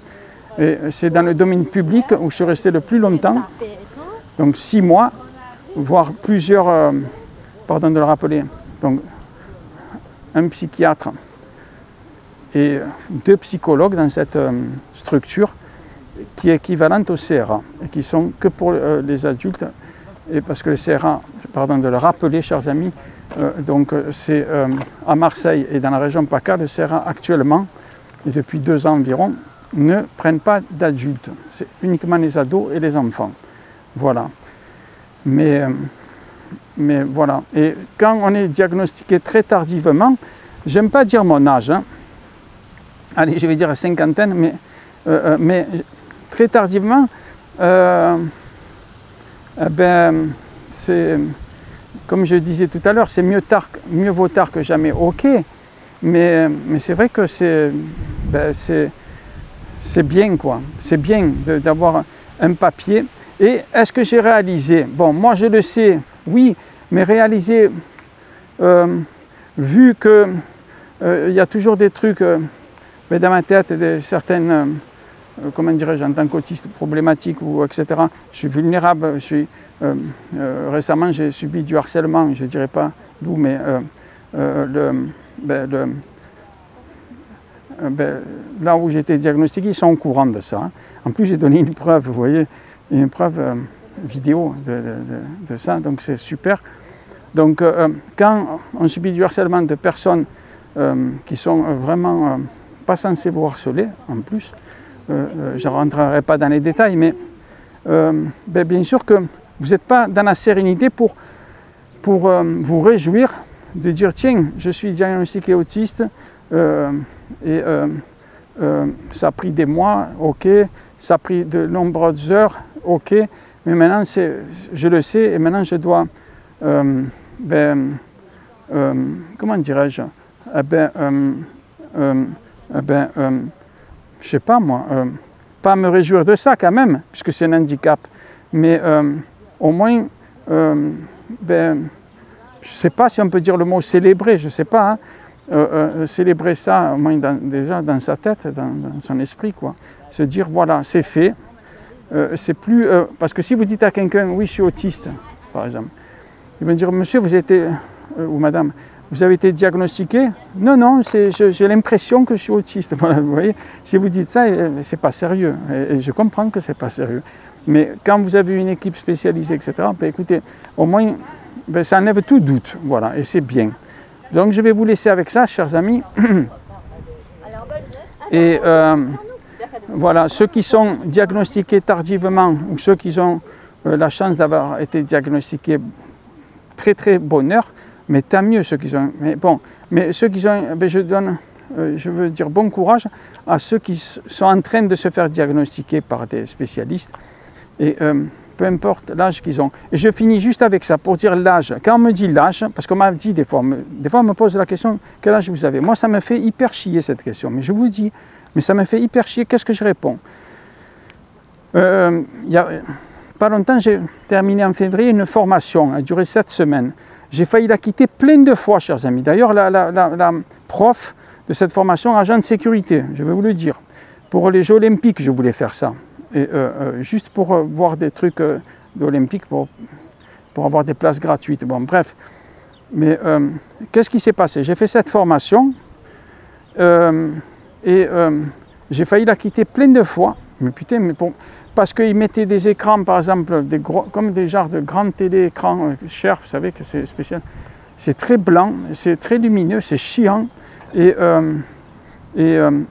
[SPEAKER 1] Et c'est dans le domaine public où je suis resté le plus longtemps, donc 6 mois, voire plusieurs, pardon de le rappeler, donc un psychiatre et 2 psychologues dans cette structure qui est équivalente au CRA et qui sont que pour les adultes, et parce que le CRA, pardon de le rappeler, chers amis, donc c'est à Marseille et dans la région PACA, le CRA actuellement, et depuis 2 ans environ, ne prennent pas d'adultes, c'est uniquement les ados et les enfants. Voilà. Mais voilà. Et quand on est diagnostiqué très tardivement, j'aime pas dire mon âge, hein. Allez, je vais dire cinquantaine, mais très tardivement, c'est, comme je disais tout à l'heure, c'est mieux vaut tard que jamais, ok, mais c'est vrai que c'est bien, quoi. C'est bien d'avoir un papier. Et est-ce que j'ai réalisé? Bon, moi je le sais, oui, mais réaliser, vu que il y a toujours des trucs dans ma tête, certaines, comment dirais-je, en tant qu'autiste problématique, ou etc. Je suis vulnérable, récemment j'ai subi du harcèlement, je ne dirais pas d'où, mais là où j'ai été diagnostiqué, ils sont au courant de ça. Hein. En plus, j'ai donné une preuve, vous voyez, une preuve vidéo de ça, donc c'est super. Donc, quand on subit du harcèlement de personnes qui sont vraiment pas censées vous harceler, en plus, je ne rentrerai pas dans les détails, mais bien sûr que vous n'êtes pas dans la sérénité pour vous réjouir de dire tiens, je suis diagnostiqué autiste et ça a pris des mois, ok, ça a pris de nombreuses heures, ok, mais maintenant je le sais et maintenant je dois, comment dirais-je, je sais pas moi, pas me réjouir de ça quand même, puisque c'est un handicap, mais au moins, je ne sais pas si on peut dire le mot célébrer, je ne sais pas, hein, célébrer ça au moins déjà dans sa tête, dans son esprit, quoi. Se dire voilà, c'est fait, c'est plus, parce que si vous dites à quelqu'un oui je suis autiste, par exemple, il va dire monsieur vous avez été, ou madame, vous avez été diagnostiqué? Non, non, j'ai l'impression que je suis autiste. Voilà, vous voyez, si vous dites ça, c'est pas sérieux. Et je comprends que c'est pas sérieux. Mais quand vous avez une équipe spécialisée, etc., ben écoutez, au moins, ben ça enlève tout doute. Voilà, et c'est bien. Donc je vais vous laisser avec ça, chers amis. Et voilà, ceux qui sont diagnostiqués tardivement, ou ceux qui ont la chance d'avoir été diagnostiqués très très bonheur, mais tant mieux ceux qui ont. Mais bon, mais ceux qui ont, ben je veux dire bon courage à ceux qui sont en train de se faire diagnostiquer par des spécialistes. Et peu importe l'âge qu'ils ont. Et je finis juste avec ça pour dire l'âge. Quand on me dit l'âge, parce qu'on m'a dit des fois on me pose la question quel âge vous avez. Moi ça me fait hyper chier cette question, mais je vous dis, mais ça me fait hyper chier. Qu'est-ce que je réponds? Il y a pas longtemps, j'ai terminé en février une formation, elle a duré 7 semaines. J'ai failli la quitter plein de fois, chers amis. D'ailleurs, la prof de cette formation, agent de sécurité, je vais vous le dire. Pour les Jeux Olympiques, je voulais faire ça. Et, juste pour voir des trucs d'Olympiques, pour avoir des places gratuites. Bon, bref. Mais qu'est-ce qui s'est passé? J'ai fait cette formation et j'ai failli la quitter plein de fois. Mais putain, mais bon, parce qu'ils mettaient des écrans, par exemple, comme des genres de grands télé-écrans chers, vous savez que c'est spécial. C'est très blanc, c'est très lumineux, c'est chiant. Et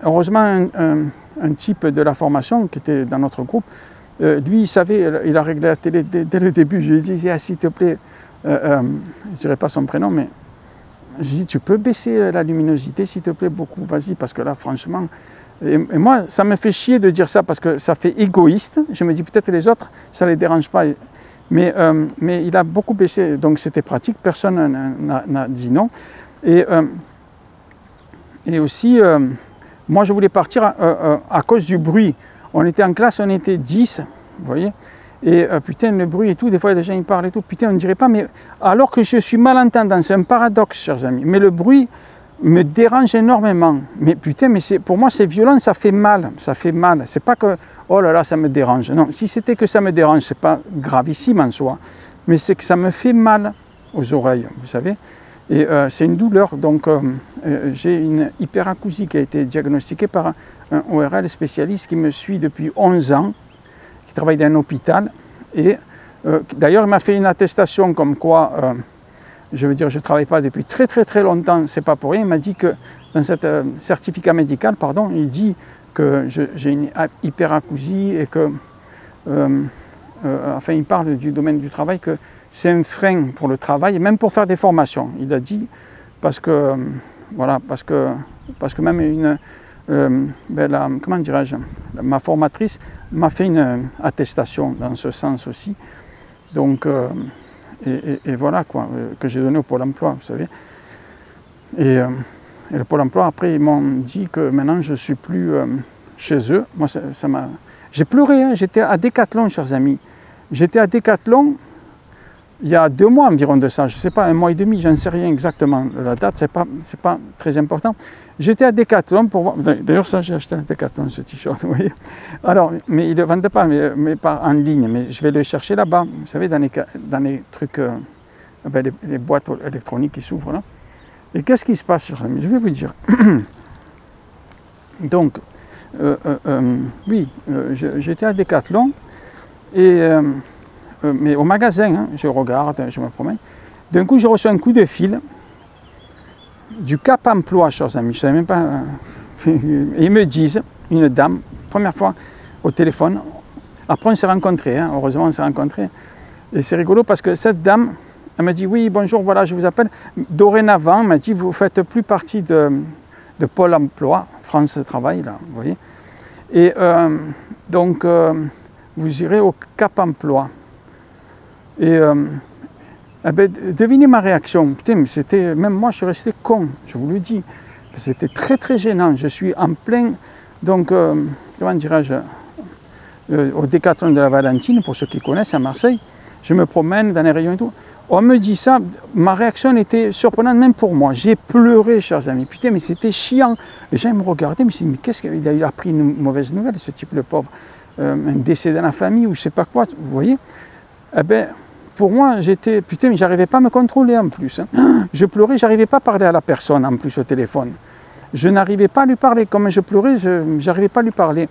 [SPEAKER 1] heureusement, un type de la formation qui était dans notre groupe, lui, il savait, il a réglé la télé dès le début. Je lui ai dit, ah, s'il te plaît, je ne dirai pas son prénom, mais je lui ai dit, tu peux baisser la luminosité, s'il te plaît, beaucoup, vas-y, parce que là, franchement... Et moi, ça me fait chier de dire ça parce que ça fait égoïste. Je me dis peut-être les autres, ça ne les dérange pas. Mais il a beaucoup baissé, donc c'était pratique, personne n'a dit non. Et aussi, moi je voulais partir à cause du bruit. On était en classe, on était 10, vous voyez. Et putain, le bruit et tout, des fois les gens ils parlent et tout, putain, on ne dirait pas, mais alors que je suis malentendant, c'est un paradoxe, chers amis. Mais le bruit me dérange énormément. Mais putain, mais pour moi c'est violent, ça fait mal. Ça fait mal. C'est pas que, oh là là, ça me dérange. Non, si c'était que ça me dérange, c'est pas gravissime en soi. Mais c'est que ça me fait mal aux oreilles, vous savez. Et c'est une douleur. Donc j'ai une hyperacousie qui a été diagnostiquée par un ORL spécialiste qui me suit depuis 11 ans, qui travaille dans un hôpital. Et d'ailleurs, il m'a fait une attestation comme quoi... je veux dire, je ne travaille pas depuis très très très longtemps, c'est pas pour rien. Il m'a dit que dans cet certificat médical, pardon, il dit que j'ai une hyperacousie et que, enfin, il parle du domaine du travail, que c'est un frein pour le travail, et même pour faire des formations. Il a dit parce que, voilà, parce que même comment dirais-je, ma formatrice m'a fait une attestation dans ce sens aussi. Donc et voilà quoi, que j'ai donné au Pôle emploi, vous savez. Et le Pôle emploi, après, ils m'ont dit que maintenant je ne suis plus chez eux. Moi, ça m'a... J'ai pleuré, hein. J'étais à Décathlon, chers amis. J'étais à Décathlon il y a 2 mois environ de ça, je ne sais pas, 1 mois et demi, je ne sais rien exactement la date, c'est pas très important. J'étais à Décathlon pour voir, d'ailleurs ça j'ai acheté à Décathlon ce t-shirt, vous voyez. Alors, mais ils ne le vendent pas, mais pas en ligne, mais je vais le chercher là-bas, vous savez, dans les trucs, les boîtes électroniques qui s'ouvrent là. Et qu'est-ce qui se passe, chers amis? Je vais vous dire. Donc, oui, j'étais à Decathlon, et, mais au magasin, hein, je regarde, je me promène. D'un coup, je reçois un coup de fil du Cap Emploi, chers amis. Je ne savais même pas. Et ils me disent, une dame, première fois au téléphone. Après, on s'est rencontrés, hein, heureusement, on s'est rencontrés. Et c'est rigolo parce que cette dame, elle m'a dit, oui, bonjour, voilà, je vous appelle. Dorénavant, elle m'a dit, vous ne faites plus partie de Pôle Emploi, France Travail, là, vous voyez. Et donc, vous irez au Cap Emploi. Et eh ben, devinez ma réaction. Putain, mais c'était, même moi, je suis resté con, je vous le dis. C'était très, très gênant. Je suis en plein, donc, comment dirais-je, au Décathlon de la Valentine, pour ceux qui connaissent, à Marseille. Je me promène dans les rayons et tout. On me dit ça, ma réaction était surprenante même pour moi. J'ai pleuré, chers amis. Putain, mais c'était chiant. Les gens me regardaient, mais qu'est-ce qu'il a appris une mauvaise nouvelle, ce type, le pauvre. Un décès dans la famille ou je sais pas quoi, vous voyez. Eh ben, pour moi, j'étais, putain, mais j'arrivais pas à me contrôler en plus. Hein. Je pleurais, j'arrivais pas à parler à la personne en plus au téléphone. Je n'arrivais pas à lui parler. Comme je pleurais, je n'arrivais pas à lui parler.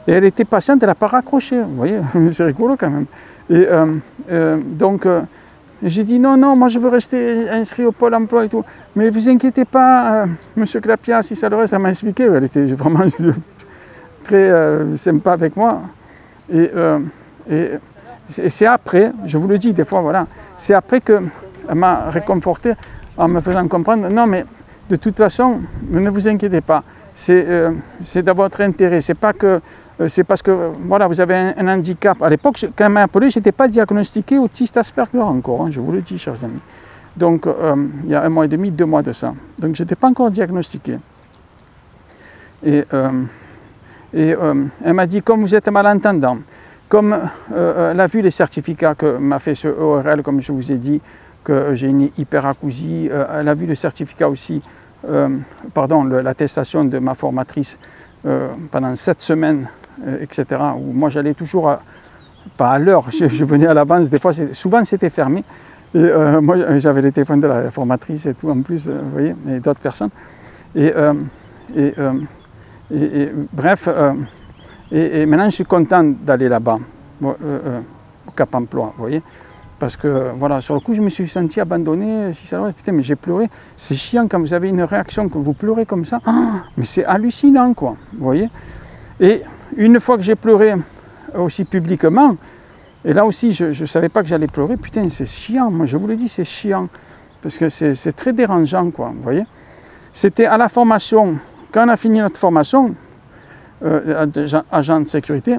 [SPEAKER 1] Et elle était patiente, elle n'a pas raccroché. Vous voyez, c'est rigolo quand même. Et donc, j'ai dit non, non, moi je veux rester inscrit au Pôle Emploi et tout. Mais vous inquiétez pas, Monsieur Clapiat, si ça le reste, ça m'a expliqué. Elle était vraiment très sympa avec moi. Et c'est après, je vous le dis des fois, voilà, c'est après qu'elle m'a réconforté en me faisant comprendre, non mais de toute façon, ne vous inquiétez pas, c'est dans votre intérêt, c'est pas que, c'est parce que voilà, vous avez un handicap. À l'époque, quand elle m'a appelé, je n'étais pas diagnostiqué autiste Asperger encore, hein, je vous le dis, chers amis. Donc, il y a 1 mois et demi, 2 mois de ça. Donc, je n'étais pas encore diagnostiqué. Et elle m'a dit, comme vous êtes malentendant, comme elle a vu les certificats que m'a fait ce ORL, comme je vous ai dit, que j'ai une hyperacousie, elle a vu le certificat aussi, pardon, l'attestation de ma formatrice pendant 7 semaines, etc., où moi j'allais toujours, pas à l'heure, je venais à l'avance, des fois, souvent c'était fermé, et moi j'avais les téléphones de la formatrice et tout en plus, vous voyez, et d'autres personnes, bref, et maintenant je suis content d'aller là-bas, au Cap Emploi, vous voyez, parce que voilà, sur le coup je me suis senti abandonné, si ça putain, mais j'ai pleuré, c'est chiant quand vous avez une réaction, que vous pleurez comme ça, mais c'est hallucinant quoi, vous voyez. Et une fois que j'ai pleuré aussi publiquement, et là aussi je ne savais pas que j'allais pleurer, putain c'est chiant, moi je vous le dis, c'est chiant, parce que c'est très dérangeant quoi, vous voyez. C'était à la formation, quand on a fini notre formation, agent de sécurité,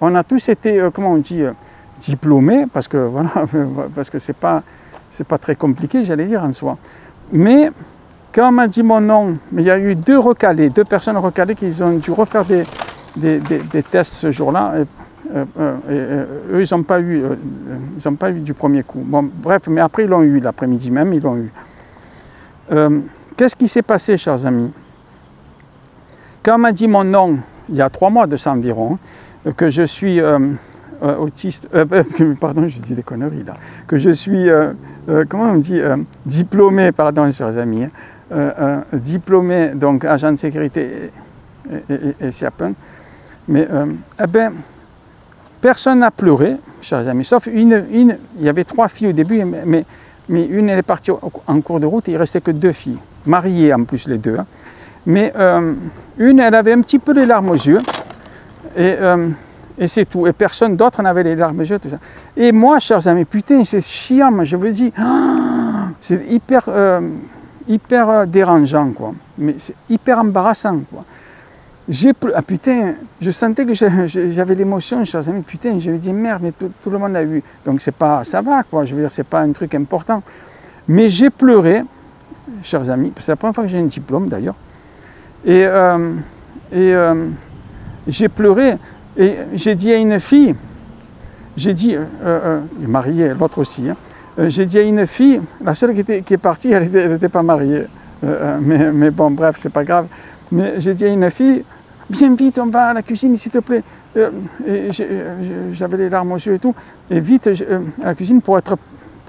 [SPEAKER 1] on a tous été, comment on dit, diplômés, parce que voilà, parce que c'est pas très compliqué, j'allais dire en soi. Mais quand on m'a dit mon nom, mais il y a eu 2 recalés, 2 personnes recalées qui ont dû refaire des tests ce jour-là. Eux, ils n'ont pas eu du premier coup. Bon, bref, mais après ils l'ont eu l'après-midi même, ils l'ont eu. Qu'est-ce qui s'est passé, chers amis? Quand on m'a dit mon nom, il y a 3 mois de ça environ, que je suis autiste, pardon, je dis des conneries là, que je suis, comment on dit, diplômé, pardon, chers amis, diplômé, donc agent de sécurité et SIAPEN, mais eh ben, personne n'a pleuré, chers amis, sauf il y avait 3 filles au début, mais une elle est partie en cours de route et il ne restait que 2 filles, mariées en plus les 2. Hein. Mais une, elle avait un petit peu les larmes aux yeux, et c'est tout. Et personne d'autre n'avait les larmes aux yeux, tout ça. Et moi, chers amis, putain, c'est chiant, moi, je vous le dis, c'est hyper dérangeant, quoi. Mais c'est hyper embarrassant, quoi. Ah putain, je sentais que j'avais l'émotion, chers amis, putain, je me dis, merde, mais tout le monde l'a eu. Donc c'est pas, ça va, quoi, je veux dire, c'est pas un truc important. Mais j'ai pleuré, chers amis, c'est la première fois que j'ai un diplôme, d'ailleurs. Et j'ai pleuré et j'ai dit à une fille, j'ai dit, mariée, l'autre aussi, hein, j'ai dit à une fille, la seule qui est partie, elle n'était pas mariée, mais bon, bref, c'est pas grave, mais j'ai dit à une fille, viens vite, on va à la cuisine, s'il te plaît, j'avais les larmes aux yeux et tout, et vite à la cuisine pour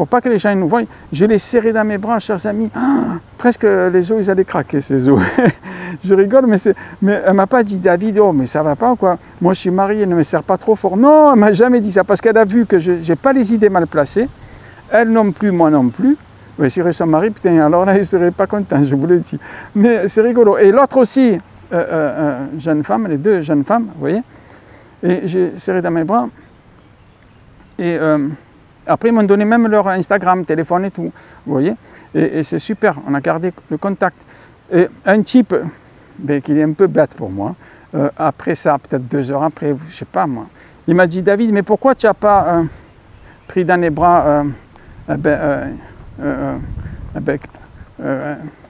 [SPEAKER 1] pas que les gens nous voient, je l'ai serré dans mes bras, chers amis. Presque les os, ils allaient craquer, ces os. je rigole, mais elle ne m'a pas dit, David, oh, mais ça va pas, quoi. Moi, je suis marié, ne me serre pas trop fort. Non, elle ne m'a jamais dit ça, parce qu'elle a vu que je n'ai pas les idées mal placées. Elle non plus, moi non plus. Oui, si son mari, putain, alors là, il ne serait pas content, je vous le dis. Mais c'est rigolo. Et l'autre aussi, jeune femme, les deux jeunes femmes, vous voyez. Et j'ai serré dans mes bras. Et après, ils m'ont donné même leur Instagram, téléphone et tout, vous voyez. Et c'est super, on a gardé le contact. Et un type, ben, qui est un peu bête pour moi, après ça, peut-être 2 heures après, je ne sais pas moi, il m'a dit, David, mais pourquoi tu n'as pas pris dans les bras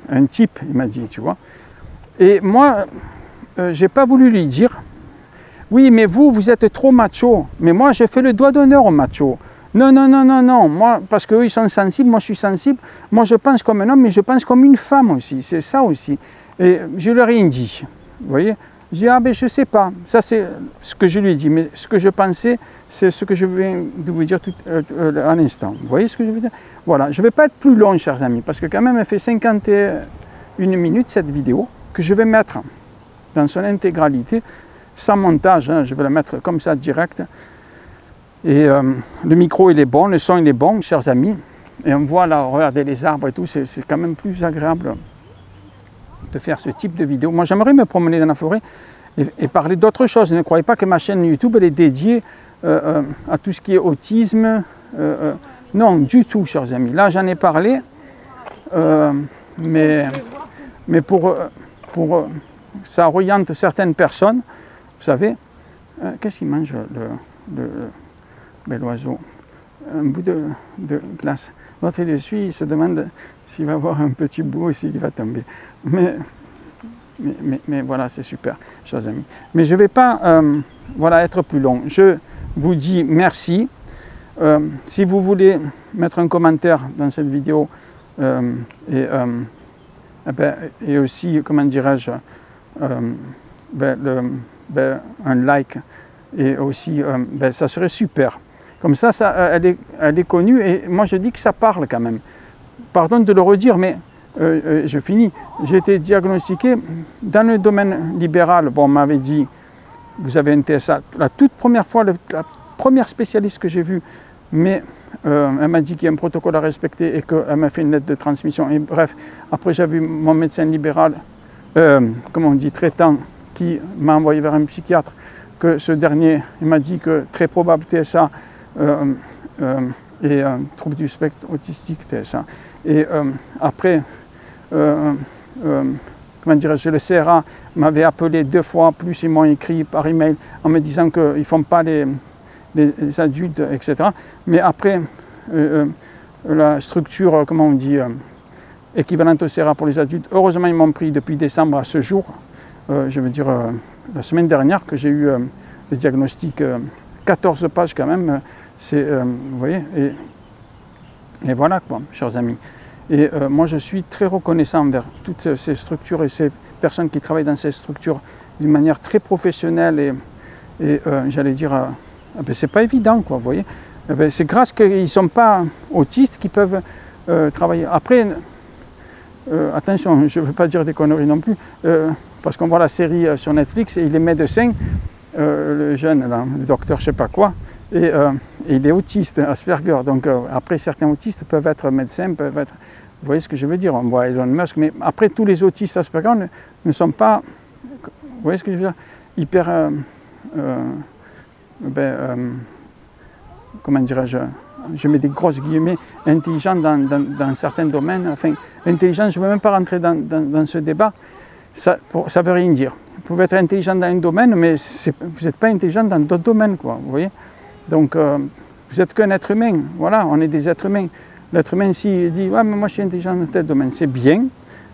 [SPEAKER 1] un type, il m'a dit, tu vois. Et moi, je n'ai pas voulu lui dire, oui, mais vous êtes trop macho, mais moi, je fais le doigt d'honneur aux machos. Non, non, non, non, non, moi, parce qu'eux, ils sont sensibles, moi, je suis sensible. Moi, je pense comme un homme, mais je pense comme une femme aussi, c'est ça aussi. Et je leur ai dit, vous voyez. J'ai dit, ah ben, je ne sais pas, ça c'est ce que je lui ai dit, mais ce que je pensais, c'est ce que je viens de vous dire à l'instant. Vous voyez ce que je veux dire? Voilà, je ne vais pas être plus long, chers amis, parce que quand même, elle fait 51 minutes, cette vidéo, que je vais mettre dans son intégralité, sans montage, hein, je vais la mettre comme ça, direct. Et le micro, il est bon, le son, il est bon, chers amis. Et on voit là, regardez les arbres et tout, c'est quand même plus agréable de faire ce type de vidéo. Moi, j'aimerais me promener dans la forêt et parler d'autres choses. Ne croyez pas que ma chaîne YouTube, elle est dédiée à tout ce qui est autisme. Non, du tout, chers amis. Là, j'en ai parlé, mais pour ça oriente certaines personnes. Vous savez, qu'est-ce qu'il mange l'oiseau? Un bout de glace. L'autre, il le suit, il se demande s'il va avoir un petit bout aussi qui va tomber. Mais voilà, c'est super, chers amis. Mais je ne vais pas voilà, être plus long. Je vous dis merci. Si vous voulez mettre un commentaire dans cette vidéo et aussi, comment dirais-je, un like et aussi, ça serait super. Comme ça, elle est connue et moi je dis que ça parle quand même. Pardon de le redire, mais je finis. J'ai été diagnostiqué dans le domaine libéral. Bon, on m'avait dit, vous avez un TSA. La toute première fois, la première spécialiste que j'ai vue, mais elle m'a dit qu'il y a un protocole à respecter et qu'elle m'a fait une lettre de transmission. Et bref, après j'ai vu mon médecin libéral, comment on dit, traitant, qui m'a envoyé vers un psychiatre, que ce dernier il m'a dit que très probable TSA et trouble du spectre autistique TSA. Et après, comment dirais-je, le CRA m'avait appelé 2 fois, plus ils m'ont écrit par email en me disant qu'ils ne font pas les adultes, etc. Mais après, la structure, comment on dit, équivalente au CRA pour les adultes, heureusement ils m'ont pris depuis décembre à ce jour, je veux dire la semaine dernière que j'ai eu le diagnostic, 14 pages quand même, vous voyez, et voilà quoi, chers amis. Et moi je suis très reconnaissant envers toutes ces structures et ces personnes qui travaillent dans ces structures d'une manière très professionnelle et j'allais dire, c'est pas évident quoi, vous voyez. C'est grâce qu'ils ne sont pas autistes qu'ils peuvent travailler. Après, attention, je ne veux pas dire des conneries non plus, parce qu'on voit la série sur Netflix et il est médecin, le jeune, là, le docteur je ne sais pas quoi, et il est autiste, Asperger. Donc après, certains autistes peuvent être médecins, peuvent être... Vous voyez ce que je veux dire? On voit Elon Musk, mais après, tous les autistes Asperger ne sont pas... Vous voyez ce que je veux dire? Hyper... comment dirais-je, je mets des grosses guillemets, intelligents dans certains domaines. Enfin, intelligent, je ne veux même pas rentrer dans ce débat, ça ne veut rien dire. Vous pouvez être intelligent dans un domaine, mais vous n'êtes pas intelligent dans d'autres domaines, quoi, vous voyez. Donc, vous n'êtes qu'un être humain, voilà, on est des êtres humains. L'être humain, s'il dit, ouais, mais moi je suis intelligent dans tel domaine, c'est bien,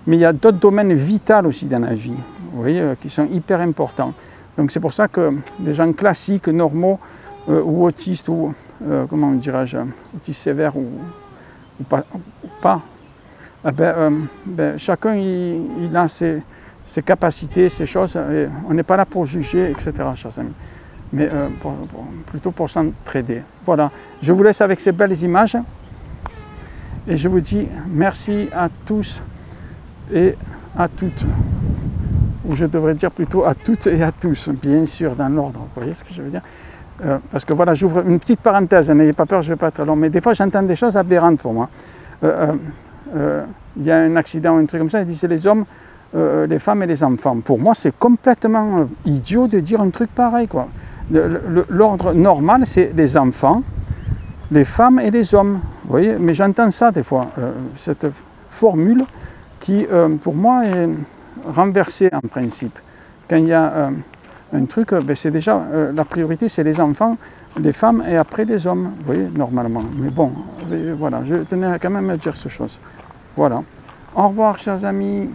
[SPEAKER 1] mais il y a d'autres domaines vitaux aussi dans la vie, vous voyez, qui sont hyper importants. Donc c'est pour ça que des gens classiques, normaux, ou autistes, ou comment dirais-je, autistes sévères ou pas, chacun il a ses capacités, ses choses, et on n'est pas là pour juger, etc., chers amis, mais plutôt pour s'entraider. Voilà, je vous laisse avec ces belles images, et je vous dis merci à tous et à toutes. ou je devrais dire plutôt à toutes et à tous, bien sûr, dans l'ordre. Vous voyez ce que je veux dire? Parce que voilà, j'ouvre une petite parenthèse, n'ayez pas peur, je ne vais pas être long, mais des fois j'entends des choses aberrantes pour moi. Il y a un accident, un truc comme ça, ils disent les hommes, les femmes et les enfants. Pour moi, c'est complètement idiot de dire un truc pareil, quoi. L'ordre normal, c'est les enfants, les femmes et les hommes. Vous voyez, mais j'entends ça des fois, cette formule qui, pour moi, est renversée en principe. Quand il y a un truc, ben c'est déjà, la priorité, c'est les enfants, les femmes et après les hommes, vous voyez, normalement. Mais bon, voilà, je tenais quand même à dire ces choses. Voilà. Au revoir, chers amis.